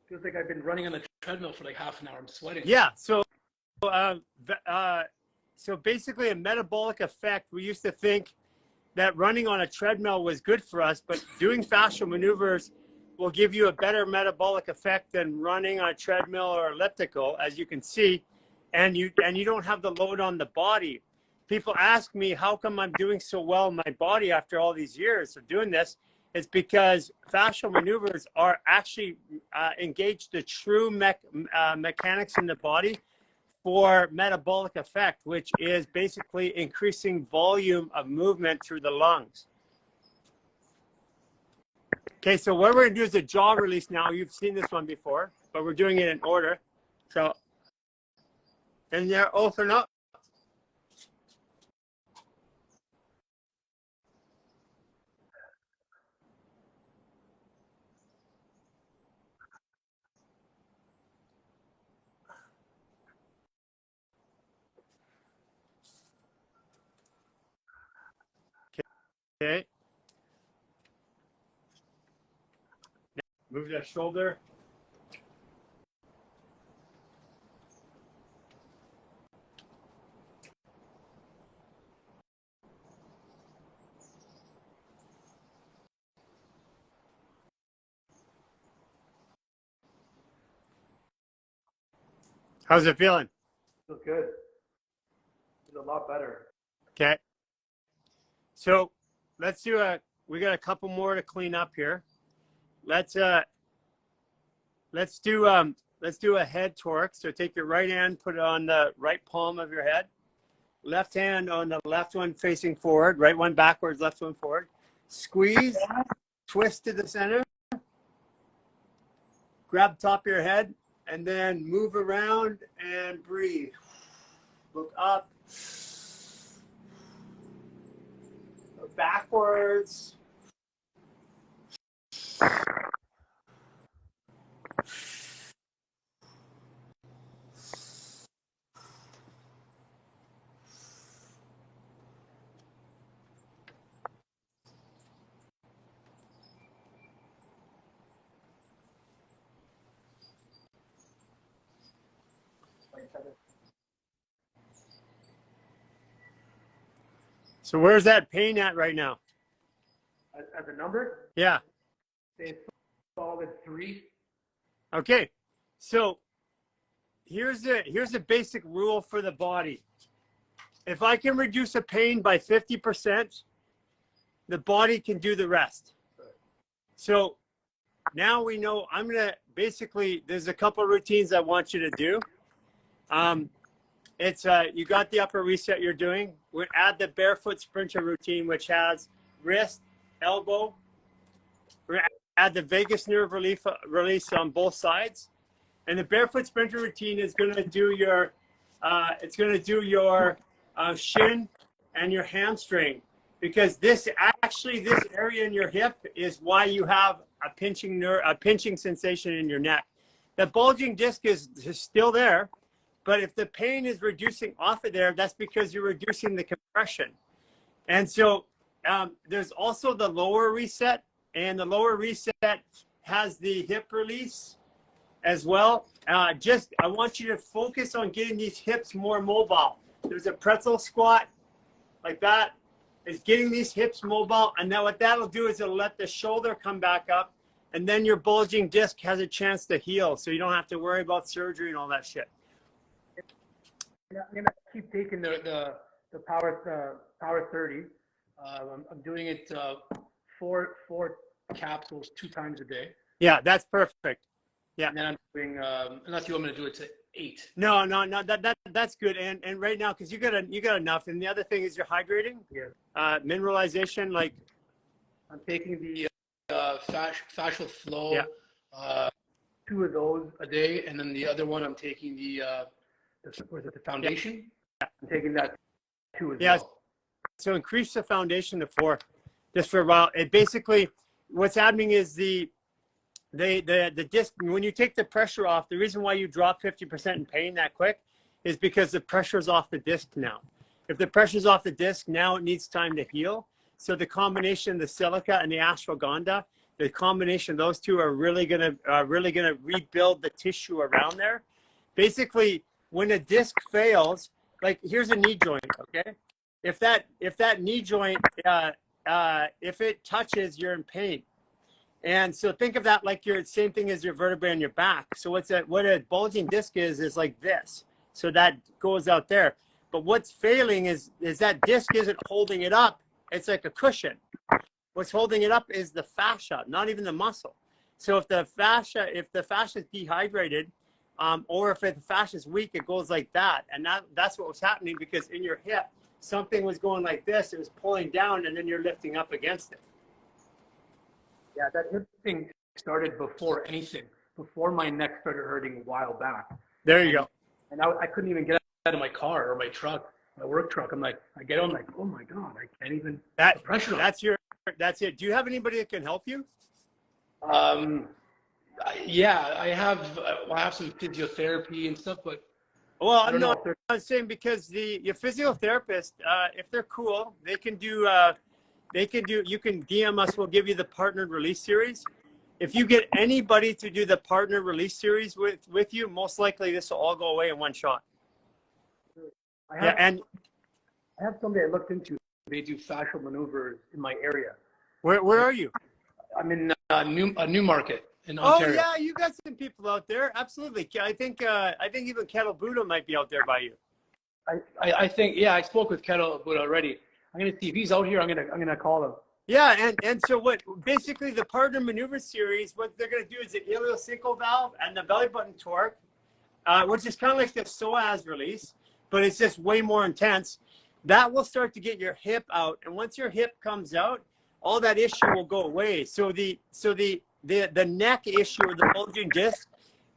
Feels like I've been running on the treadmill for like half an hour. I'm sweating. Yeah. So basically a metabolic effect. We used to think that running on a treadmill was good for us, but doing fascial maneuvers will give you a better metabolic effect than running on a treadmill or elliptical, as you can see, and you don't have the load on the body. People ask me, how come I'm doing so well in my body after all these years of doing this? It's because fascial maneuvers are actually engage the true mechanics in the body for metabolic effect, which is basically increasing volume of movement through the lungs. Okay, so what we're gonna do is a jaw release now. You've seen this one before, but we're doing it in order. So, and there, open up. Okay. Move that shoulder. How's it feeling? Feels good. Feels a lot better. Okay. So let's do we got a couple more to clean up here. Let's do a head torque. So take your right hand, put it on the right palm of your head. Left hand on the left one facing forward, right one backwards, left one forward. Squeeze, twist to the center. Grab top of your head and then move around and breathe. Look up. Backwards. So where's that pain at right now? As a number, Yeah. say it's solid 3. Okay. So here's a basic rule for the body. If I can reduce a pain by 50%, the body can do the rest. So now we know I'm going to basically, there's a couple of routines I want you to do. It's you got the upper reset you're doing. We add the barefoot sprinter routine, which has wrist, elbow. We're going to add the vagus nerve release on both sides. And the barefoot sprinter routine is going to do your, shin and your hamstring, because this area in your hip is why you have a pinching sensation in your neck. The bulging disc is still there, but if the pain is reducing off of there, that's because you're reducing the compression. And so there's also the lower reset, and the lower reset has the hip release as well. I want you to focus on getting these hips more mobile. There's a pretzel squat like that. It's getting these hips mobile, and now what that'll do is it'll let the shoulder come back up, and then your bulging disc has a chance to heal, so you don't have to worry about surgery and all that shit. I'm gonna keep taking the power 30. I'm doing it 4 capsules 2 times a day. Yeah, that's perfect. Yeah. And then I'm doing unless you want me to do it to 8. No, that's good. And right now, because you got enough. And the other thing is you're hydrating. Yeah. Mineralization, like I'm taking the Fascial Flow, yeah. 2 of those a day, and then the other one I'm taking the Foundation. Yeah. I'm taking that 2 as yes. well. So increase the Foundation to 4, just for a while. It basically, what's happening is the disc, when you take the pressure off, the reason why you drop 50% in pain that quick is because the pressure's off the disc now. If the pressure's off the disc, now it needs time to heal. So the combination of the silica and the ashwagandha, the combination of those two are really gonna rebuild the tissue around there. Basically, when a disc fails, like here's a knee joint, okay? If that knee joint, if it touches, you're in pain. And so think of that like your same thing as your vertebrae on your back. So what a bulging disc is like this. So that goes out there. But what's failing is that disc isn't holding it up. It's like a cushion. What's holding it up is the fascia, not even the muscle. So if the fascia is dehydrated, or if the fascia is weak, it goes like that. And that's what was happening, because in your hip, something was going like this. It was pulling down, and then you're lifting up against it. Yeah, that hip thing started before anything, before my neck started hurting a while back. There you go. And I couldn't even get out of my car or my truck, my work truck. I get on, like, oh my God, I can't even put the pressure on. That's it. Do you have anybody that can help you? Yeah, I have some physiotherapy and stuff, but well, I'm saying because your physiotherapist, if they're cool, you can DM us, we'll give you the partnered release series. If you get anybody to do the partner release series with you, most likely this will all go away in one shot. I have somebody I looked into. They do fascial maneuvers in my area. Where are you? I'm in Newmarket in Ontario. Oh yeah, you got some people out there. Absolutely. I think even Kettle Buddha might be out there by you. I think, yeah, I spoke with Kettle Buddha already. I'm gonna see if he's out here. I'm gonna call him. Yeah, and so what? Basically, the partner maneuver series, what they're gonna do is the ileocecal valve and the belly button torque, which is kind of like the psoas release, but it's just way more intense. That will start to get your hip out, and once your hip comes out, all that issue will go away. So the neck issue or the bulging disc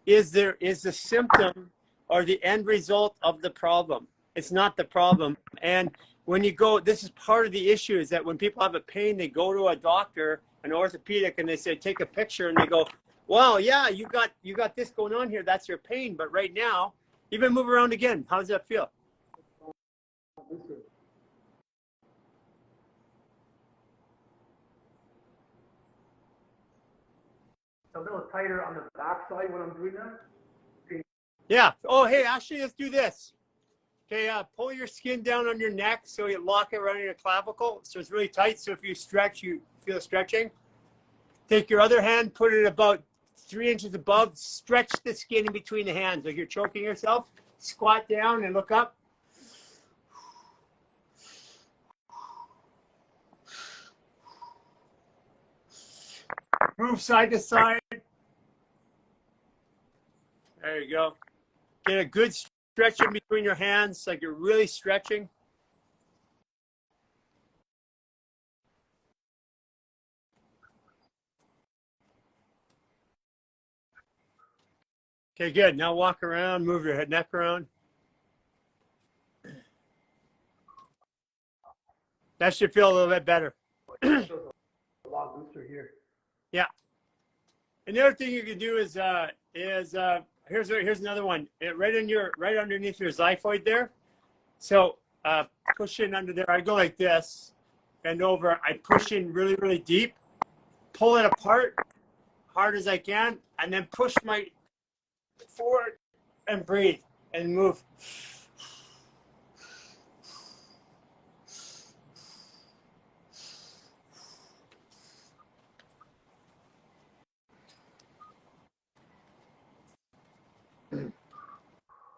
is the symptom or the end result of the problem. It's not the problem. And when you go, this is part of the issue, is that when people have a pain, they go to a doctor, an orthopedic, and they say, take a picture, and they go, well, yeah, you got this going on here. That's your pain. But right now, even move around again. How does that feel? A little tighter on the back side when I'm doing that. Yeah. Oh, hey, actually, let's do this. Okay, pull your skin down on your neck so you lock it around your clavicle. So it's really tight. So if you stretch, you feel stretching. Take your other hand, put it about 3 inches above. Stretch the skin in between the hands like you're choking yourself. Squat down and look up. Move side to side. There you go. Get a good stretch in between your hands like you're really stretching. Okay, good. Now walk around, move your head, neck around. That should feel a little bit better. A lot looser here. Yeah. And the other thing you can do is here's another one. Right underneath your xiphoid there. So push in under there. I go like this, bend over. I push in really, really deep, pull it apart hard as I can, and then push my forward and breathe and move.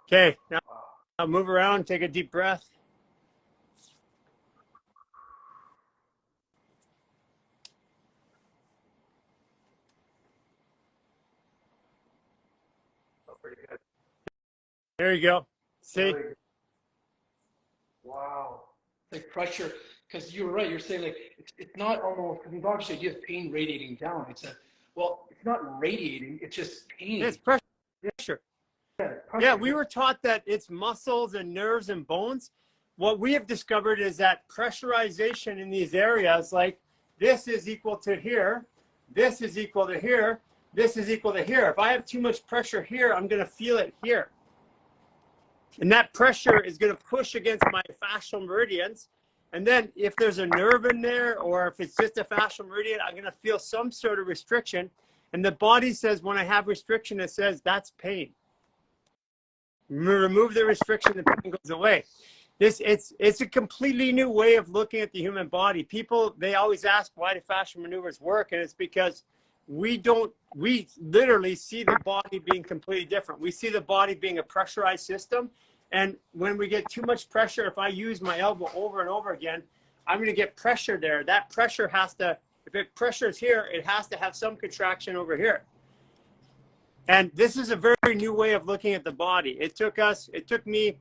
Okay, now move around, take a deep breath. Pretty good. There you go. See? Wow. It's like pressure, because you're right. You're saying like it's not almost, because the doctor said you have pain radiating down. I said, well, it's not radiating. It's just pain. It's pressure. Yeah, we were taught that it's muscles and nerves and bones. What we have discovered is that pressurization in these areas, like this is equal to here, this is equal to here, this is equal to here. If I have too much pressure here, I'm going to feel it here. And that pressure is going to push against my fascial meridians. And then if there's a nerve in there, or if it's just a fascial meridian, I'm going to feel some sort of restriction. And the body says, when I have restriction, it says that's pain. Remove the restriction, the pain goes away. It's a completely new way of looking at the human body. People, they always ask, why do fascial maneuvers work? And it's because we literally see the body being completely different. We see the body being a pressurized system. And when we get too much pressure, if I use my elbow over and over again, I'm going to get pressure there. That pressure has to, if it pressures here, it has to have some contraction over here. And this is a very new way of looking at the body. It took me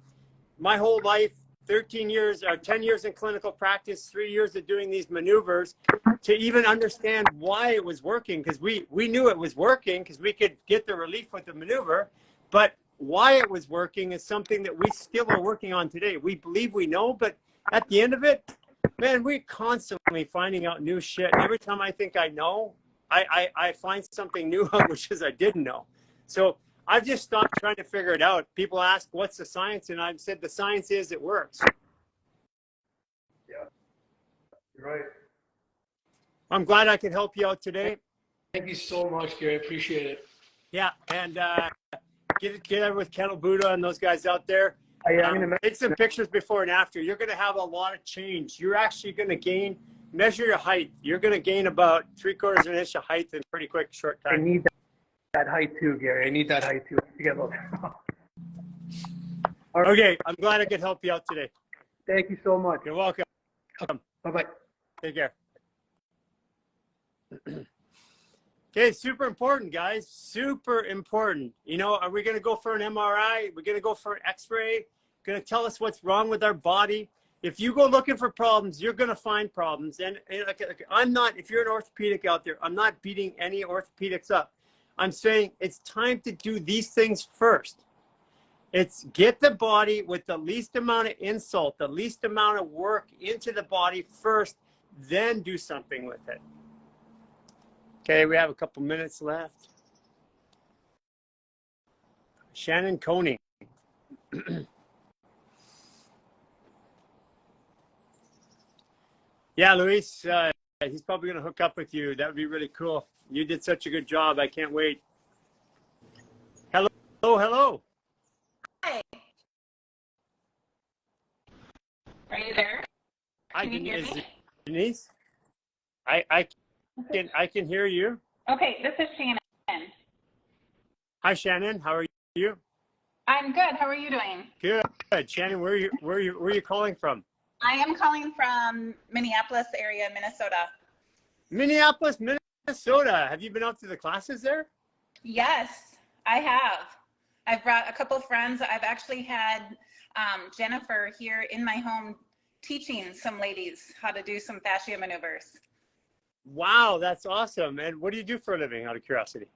my whole life, 13 years or 10 years in clinical practice, 3 years of doing these maneuvers to even understand why it was working. Because we knew it was working because we could get the relief with the maneuver. But why it was working is something that we still are working on today. We believe we know, but at the end of it, man, we're constantly finding out new shit. And every time I think I know, I find something new, which is I didn't know. So I've just stopped trying to figure it out. People ask, what's the science? And I've said, the science is it works. Yeah, you're right. I'm glad I could help you out today. Thank you so much, Gary. I appreciate it. Yeah, and get over with Kettle Buddha and those guys out there. I'm gonna take some pictures before and after. You're going to have a lot of change. You're actually going to measure your height. You're going to gain about 3/4 of an inch of height in a pretty quick, short time. I need that height too, Gary. I need that height too. Okay, I'm glad I could help you out today. Thank you so much. You're welcome. Bye-bye. Take care. Okay, super important, guys. Super important. You know, are we going to go for an MRI? We're going to go for an X-ray? Going to tell us what's wrong with our body? If you go looking for problems, you're going to find problems. And I'm not, if you're an orthopedic out there, I'm not beating any orthopedics up. I'm saying it's time to do these things first. It's get the body with the least amount of insult, the least amount of work into the body first, then do something with it. Okay, we have a couple minutes left. Shannon Koenig. Yeah, Luis, he's probably going to hook up with you. That would be really cool. You did such a good job. I can't wait. Hello, hello. Are you there? Hi, Can you hear me? Denise. I can hear you. Okay, this is Shannon. Hi, Shannon. How are you? I'm good. How are you doing? Good. Shannon, where are you calling from? I am calling from Minneapolis area, Minnesota. Minneapolis, Minnesota. Have you been out to the classes there? Yes, I have. I've brought a couple of friends. I've actually had Jennifer here in my home teaching some ladies how to do some fascia maneuvers. Wow, that's awesome. And what do you do for a living, out of curiosity?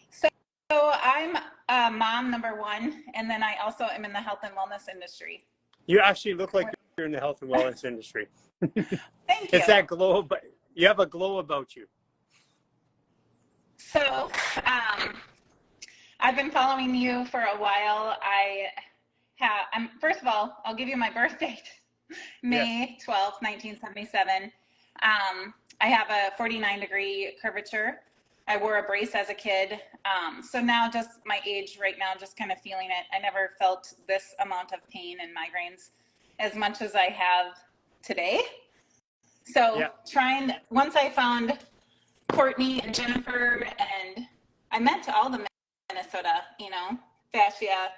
So I'm mom, number one, and then I also am in the health and wellness industry. You actually look like you're in the health and wellness industry. Thank you. It's that glow, but you have a glow about you. So I've been following you for a while. First of all, I'll give you my birth date, May 12th, 1977. I have a 49-degree curvature. I wore a brace as a kid. So now just my age right now, just kind of feeling it. I never felt this amount of pain and migraines as much as I have today. So once I found Courtney and Jennifer, and I met all the Minnesota, fascia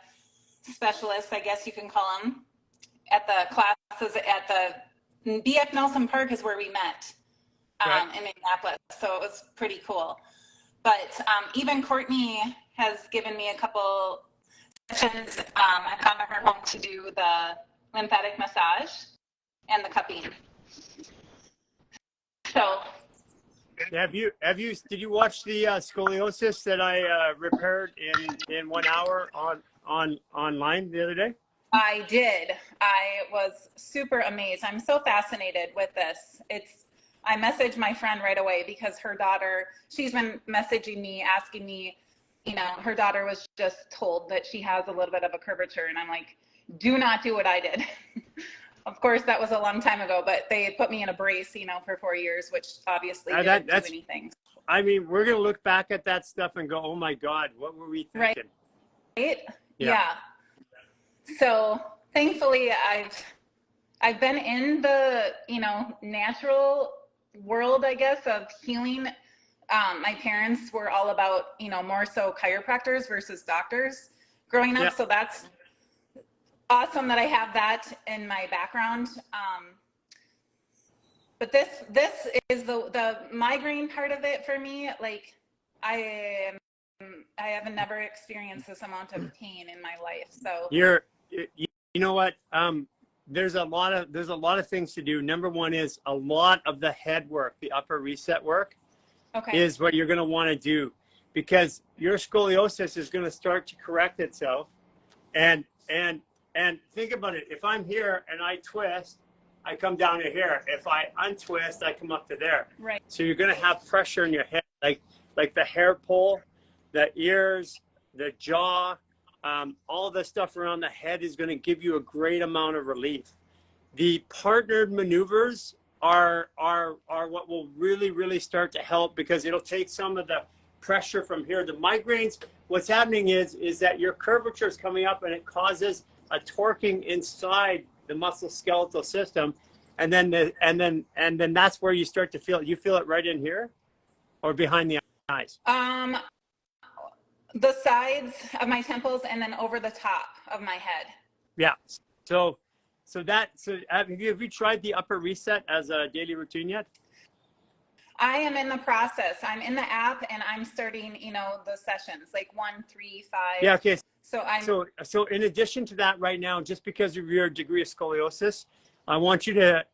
specialists, I guess you can call them, at the classes at the BF Nelson Park is where we met in Minneapolis. So it was pretty cool. But even Courtney has given me a couple sessions. I found her home to do the lymphatic massage and the cupping. So did you watch the scoliosis that I repaired in 1 hour online the other day? I did. I was super amazed. I'm so fascinated with this. I messaged my friend right away because her daughter, she's been messaging me, asking me, her daughter was just told that she has a little bit of a curvature. And I'm like, do not do what I did. Of course, that was a long time ago, but they put me in a brace, for 4 years, which obviously didn't do anything. I mean, we're going to look back at that stuff and go, oh my God, what were we thinking? Right? Yeah. So thankfully I've been in the, natural world, I guess, of healing. My parents were all about, more so chiropractors versus doctors growing up. So that's awesome that I have that in my background. But this is the migraine part of it for me. Like I have never experienced this amount of pain in my life. So you know what? There's a lot of things to do. Number one is a lot of the head work, the upper reset work, is what you're going to want to do, because your scoliosis is going to start to correct itself. And think about it. If I'm here and I twist, I come down to here. If I untwist, I come up to there. Right. So you're going to have pressure in your head, like the hair pull, the ears, the jaw. All the stuff around the head is going to give you a great amount of relief. The partnered maneuvers are what will really, really start to help, because it'll take some of the pressure from here. The migraines, what's happening is that your curvature is coming up and it causes a torquing inside the musculoskeletal system, and then that's where you start to feel it. You feel it right in here or behind the eyes? The sides of my temples and then over the top of my head. Yeah. So have you tried the upper reset as a daily routine yet? I am in the process. I'm in the app and I'm starting, the sessions like 1, 3, 5. Yeah. Okay. So in addition to that, right now, just because of your degree of scoliosis, I want you to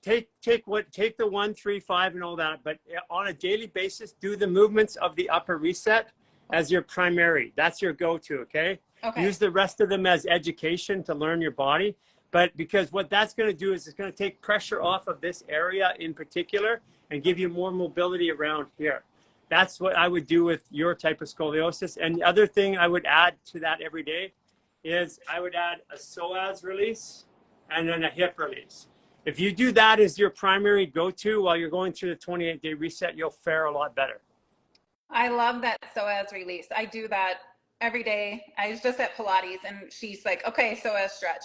take the 1, 3, 5 and all that, but on a daily basis, do the movements of the upper reset as your primary. That's your go-to. Okay. Use the rest of them as education to learn your body. But because what that's going to do is it's going to take pressure off of this area in particular and give you more mobility around here. That's what I would do with your type of scoliosis. And the other thing I would add to that every day is I would add a psoas release and then a hip release. If you do that as your primary go-to while you're going through the 28-day reset, you'll fare a lot better. I love that psoas release. I do that every day. I was just at Pilates and she's like, okay, psoas stretch.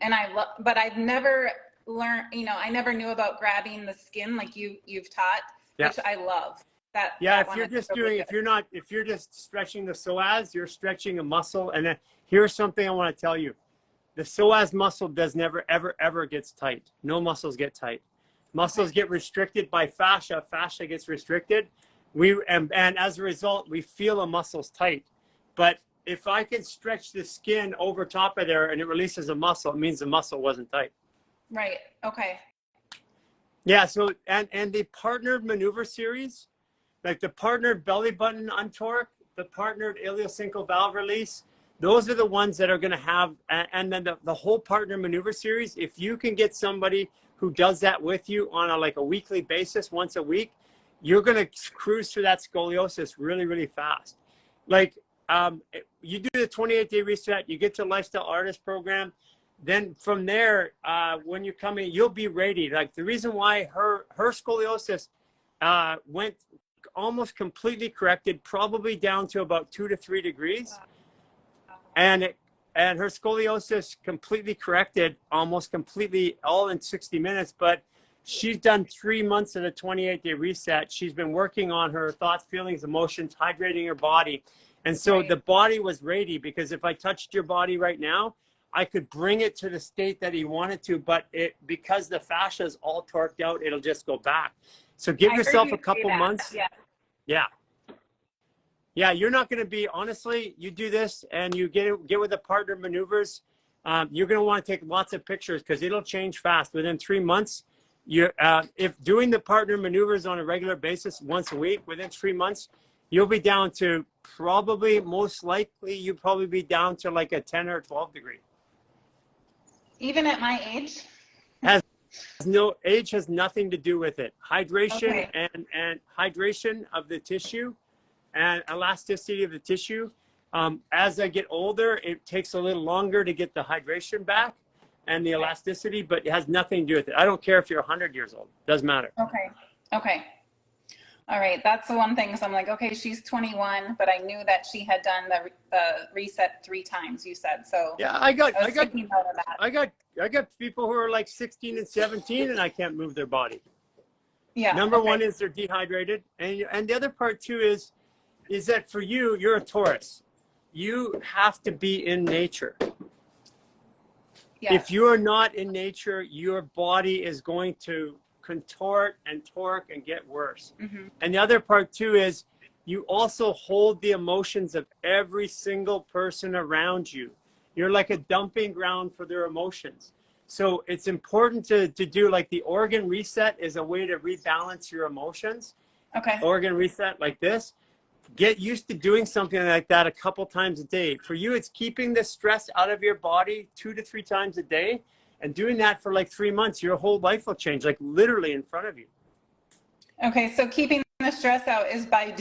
and but I've never learned, you know, I never knew about grabbing the skin like you've taught, which I love. Yeah, if you're just doing, if you're just stretching the psoas, you're stretching a muscle. And then here's something I want to tell you. The psoas muscle does never, ever, ever gets tight. No muscles get tight. Muscles get restricted by fascia. Fascia gets restricted. And as a result, we feel a muscle's tight. But if I can stretch the skin over top of there and it releases a muscle, it means the muscle wasn't tight. Right. Okay. Yeah. So, and the partnered maneuver series, like the partnered belly button untorque, the partnered ileocecal valve release, those are the ones that are going to have, and then the whole partner maneuver series, if you can get somebody who does that with you on a weekly basis, once a week, you're going to cruise through that scoliosis really, really fast. Like you do the 28-day reset, you get to Lifestyle Artist program. Then from there, when you come in, you'll be ready. Like the reason why her scoliosis went almost completely corrected, probably down to about 2 to 3 degrees. And her scoliosis completely corrected, almost completely, all in 60 minutes. But she's done 3 months of the 28-day reset. She's been working on her thoughts, feelings, emotions, hydrating her body. And so the body was ready, because if I touched your body right now, I could bring it to the state that he wanted to, but because the fascia is all torqued out, it'll just go back. So give yourself a couple months. Yeah. Yeah, you're not going to be, honestly, you do this and you get with the partner maneuvers, you're going to want to take lots of pictures, because it'll change fast. Within 3 months, if doing the partner maneuvers on a regular basis once a week, within 3 months, you'll be down to most likely, you'll probably be down to like a 10 or 12 degree. Even at my age? Age has nothing to do with it. Hydration and hydration of the tissue and elasticity of the tissue. As I get older, it takes a little longer to get the hydration back and the elasticity, but it has nothing to do with it. I don't care if you're 100 years old. Doesn't matter. Okay. All right. That's the one thing. So I'm like, okay, she's 21, but I knew that she had done the reset 3 times, you said. So yeah, I got people who are like 16 and 17 and I can't move their body. Yeah. Number one is they're dehydrated. And the other part too is that for you, you're a Taurus. You have to be in nature. Yes. If you are not in nature, your body is going to contort and torque and get worse. Mm-hmm. And the other part too is you also hold the emotions of every single person around you. You're like a dumping ground for their emotions. So it's important to do like the organ reset is a way to rebalance your emotions. Okay. Organ reset like this. Get used to doing something like that a couple times a day. For you, it's keeping the stress out of your body 2 to 3 times a day. And doing that for like 3 months, your whole life will change, like literally in front of you. Okay, so keeping the stress out is by,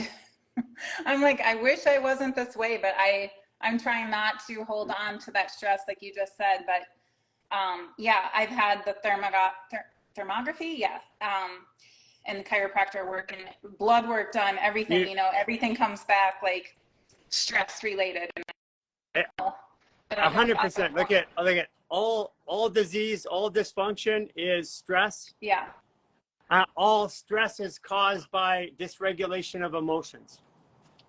I'm like, I wish I wasn't this way, but I'm trying not to hold on to that stress like you just said. But yeah, I've had the thermography, and chiropractor work and blood work done, everything, you know, everything comes back like stress related. 100%. Look at all disease, all dysfunction is stress. Yeah. All stress is caused by dysregulation of emotions.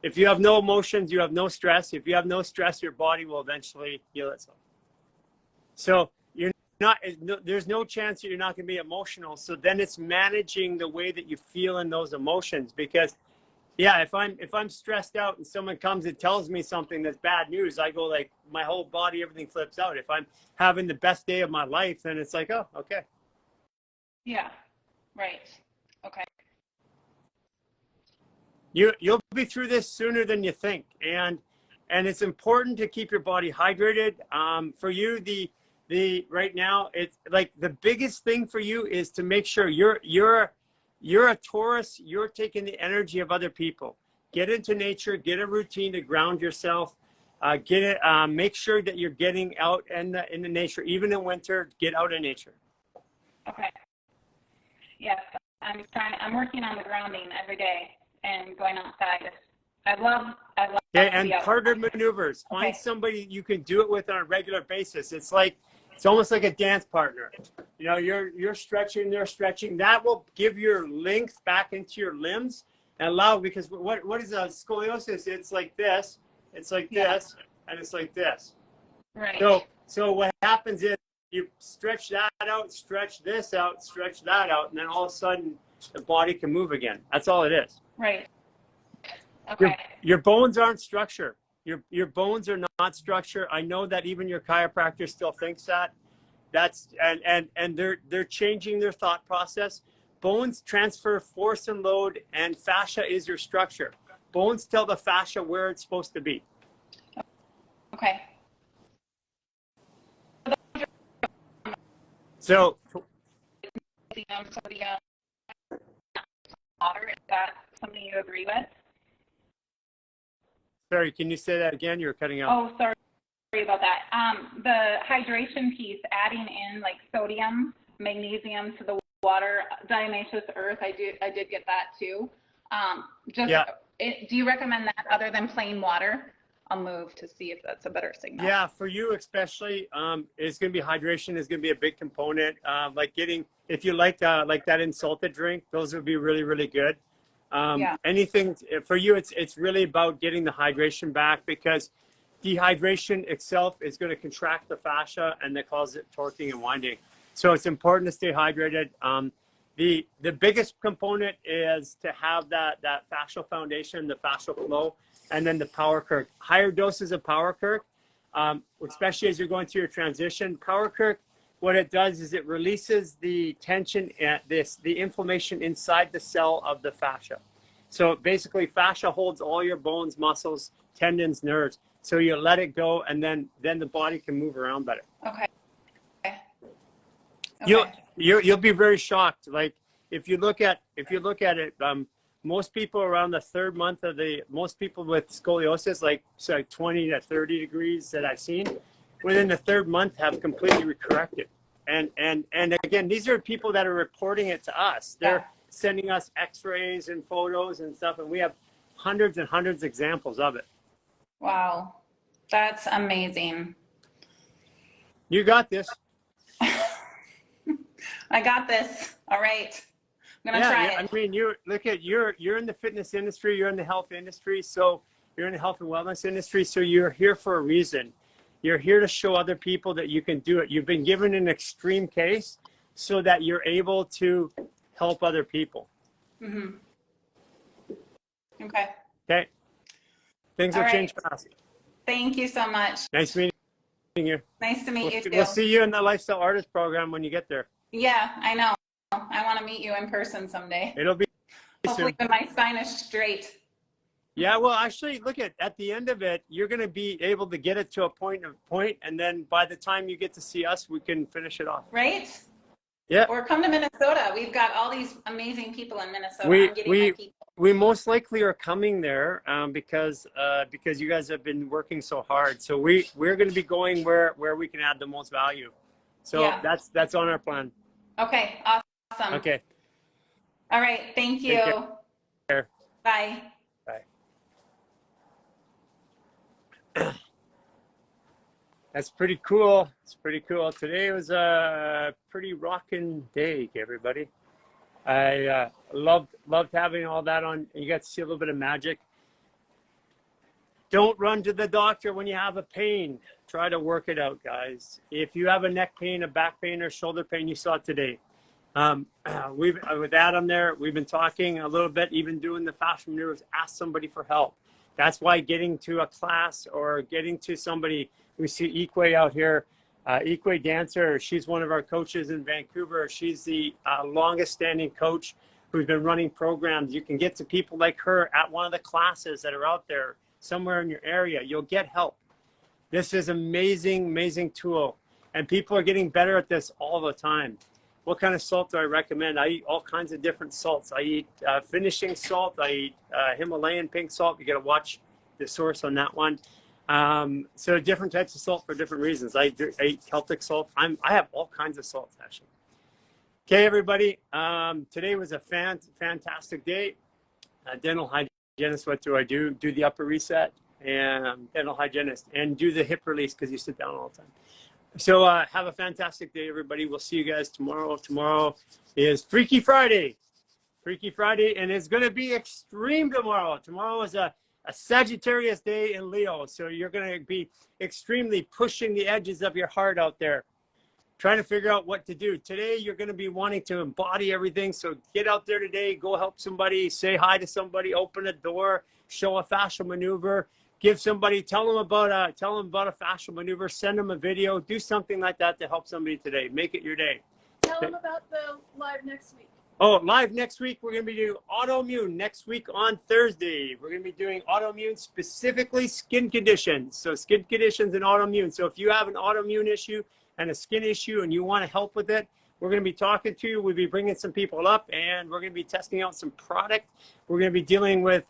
If you have no emotions, you have no stress. If you have no stress, your body will eventually heal itself. So there's no chance that you're not going to be emotional. So then it's managing the way that you feel in those emotions, because yeah, if I'm stressed out and someone comes and tells me something that's bad news, I go like, my whole body, everything flips out. If I'm having the best day of my life, then it's like, oh, okay. Yeah. Right. Okay. You'll be through this sooner than you think. And it's important to keep your body hydrated. For you, the right now, it's like the biggest thing for you is to make sure you're a Taurus. You're taking the energy of other people. Get into nature. Get a routine to ground yourself. Make sure that you're getting out in the nature, even in winter. Get out in nature. Okay. Yes, I'm working on the grounding every day and going outside. I love. Okay, and partner maneuvers. Find somebody you can do it with on a regular basis. It's like It's almost like a dance partner. You know, you're stretching, they're stretching. That will give your length back into your limbs and allow, because what is a scoliosis? It's like this, it's like this, and it's like this. Right. So what happens is you stretch that out, stretch this out, stretch that out, and then all of a sudden the body can move again. That's all it is. Right. Okay. Your bones aren't structure. Your bones are not structure. I know that even your chiropractor still thinks that. That's and they're changing their thought process. Bones transfer force and load, and fascia is your structure. Bones tell the fascia where it's supposed to be. Okay. So Sodium, water, is that something you agree with? sorry, can you say that again? You're cutting out. Oh, sorry about that. The hydration piece, adding in like sodium, magnesium to the water, dionysus earth, I did get that too. Do you recommend that other than plain water? I'll move to see if that's a better signal. Yeah, for you especially, it's going to be hydration is going to be a big component. Like if you like that Insaltd drink, those would be really, really good. Anything for you, it's really about getting the hydration back, because dehydration itself is going to contract the fascia and that causes it torquing and winding. So it's important to stay hydrated. The biggest component is to have that fascial foundation, the fascial flow, and then the power kirk. Higher doses of power kirk, especially as you're going through your transition. Power kirk, what it does is it releases the tension, the inflammation inside the cell of the fascia. So basically, fascia holds all your bones, muscles, tendons, nerves. So you let it go, and then the body can move around better. Okay. You'll be very shocked. Like if you look at it, most people around the third month of most people with scoliosis, like 20 to 30 degrees that I've seen, within the third month have completely corrected. And again, these are people that are reporting it to us. They're sending us x-rays and photos and stuff, and we have hundreds and hundreds of examples of it. Wow. That's amazing. You got this. I got this. All right. I'm going to try it. I mean, you're in the fitness industry, you're in the health industry, so you're in the health and wellness industry, so you're here for a reason. You're here to show other people that you can do it. You've been given an extreme case so that you're able to help other people. Mm-hmm. Okay. Okay. Things will change fast. Thank you so much. Nice meeting you. Nice to meet you too. We'll see you in the Lifestyle Artist program when you get there. Yeah, I know. I want to meet you in person someday. It'll be hopefully when my spine is straight. Yeah, well, actually, look at the end of it, you're going to be able to get it to a point, and then by the time you get to see us, we can finish it off. Right? Yeah. Or come to Minnesota. We've got all these amazing people in Minnesota. We most likely are coming there because you guys have been working so hard. So we're going to be going where we can add the most value. So that's on our plan. Okay. Awesome. Okay. All right. Thank you. Take care. Bye. Bye. That's pretty cool. It's pretty cool. Today was a pretty rocking day, everybody. I loved having all that on. You got to see a little bit of magic. Don't run to the doctor when you have a pain. Try to work it out, guys. If you have a neck pain, a back pain, or shoulder pain, you saw it today. With Adam there, we've been talking a little bit, even doing the fascial maneuvers. Ask somebody for help. That's why getting to a class or getting to somebody. We see Ikwe out here. Ikwe Dancer, she's one of our coaches in Vancouver. She's the longest standing coach who's been running programs. You can get to people like her at one of the classes that are out there somewhere in your area. You'll get help. This is amazing, amazing tool. And people are getting better at this all the time. What kind of salt do I recommend? I eat all kinds of different salts. I eat finishing salt. I eat Himalayan pink salt. You got to watch the source on that one. So different types of salt for different reasons. I eat Celtic salt. I have all kinds of salts, actually. Okay, everybody. Today was a fantastic day. Dental hygienist, what do? I do the upper reset and dental hygienist and do the hip release because you sit down all the time. So have a fantastic day, everybody. We'll see you guys tomorrow. Tomorrow is Freaky Friday. Freaky Friday, and it's going to be extreme tomorrow. Tomorrow is a Sagittarius day in Leo, so you're going to be extremely pushing the edges of your heart out there, trying to figure out what to do. Today, you're going to be wanting to embody everything, so get out there today, go help somebody, say hi to somebody, open a door, show a fascial maneuver, give somebody, tell them about a fascial maneuver, send them a video, do something like that to help somebody today. Make it your day. Tell them about the live next week. Oh, live next week, we're going to be doing autoimmune next week on Thursday. We're going to be doing autoimmune, specifically skin conditions. So skin conditions and autoimmune. So if you have an autoimmune issue and a skin issue and you want to help with it, we're going to be talking to you. We'll be bringing some people up, and we're going to be testing out some product. We're going to be dealing with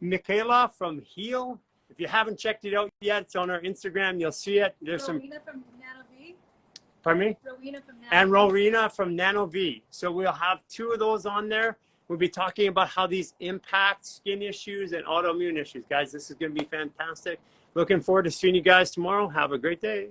Michaela from Heal. If you haven't checked it out yet, it's on our Instagram. You'll see it. There's some... Rowena from Nano V. Pardon me? Rowena from Nano And V. Rowena from Nano V. So we'll have two of those on there. We'll be talking about how these impact skin issues and autoimmune issues. Guys, this is going to be fantastic. Looking forward to seeing you guys tomorrow. Have a great day.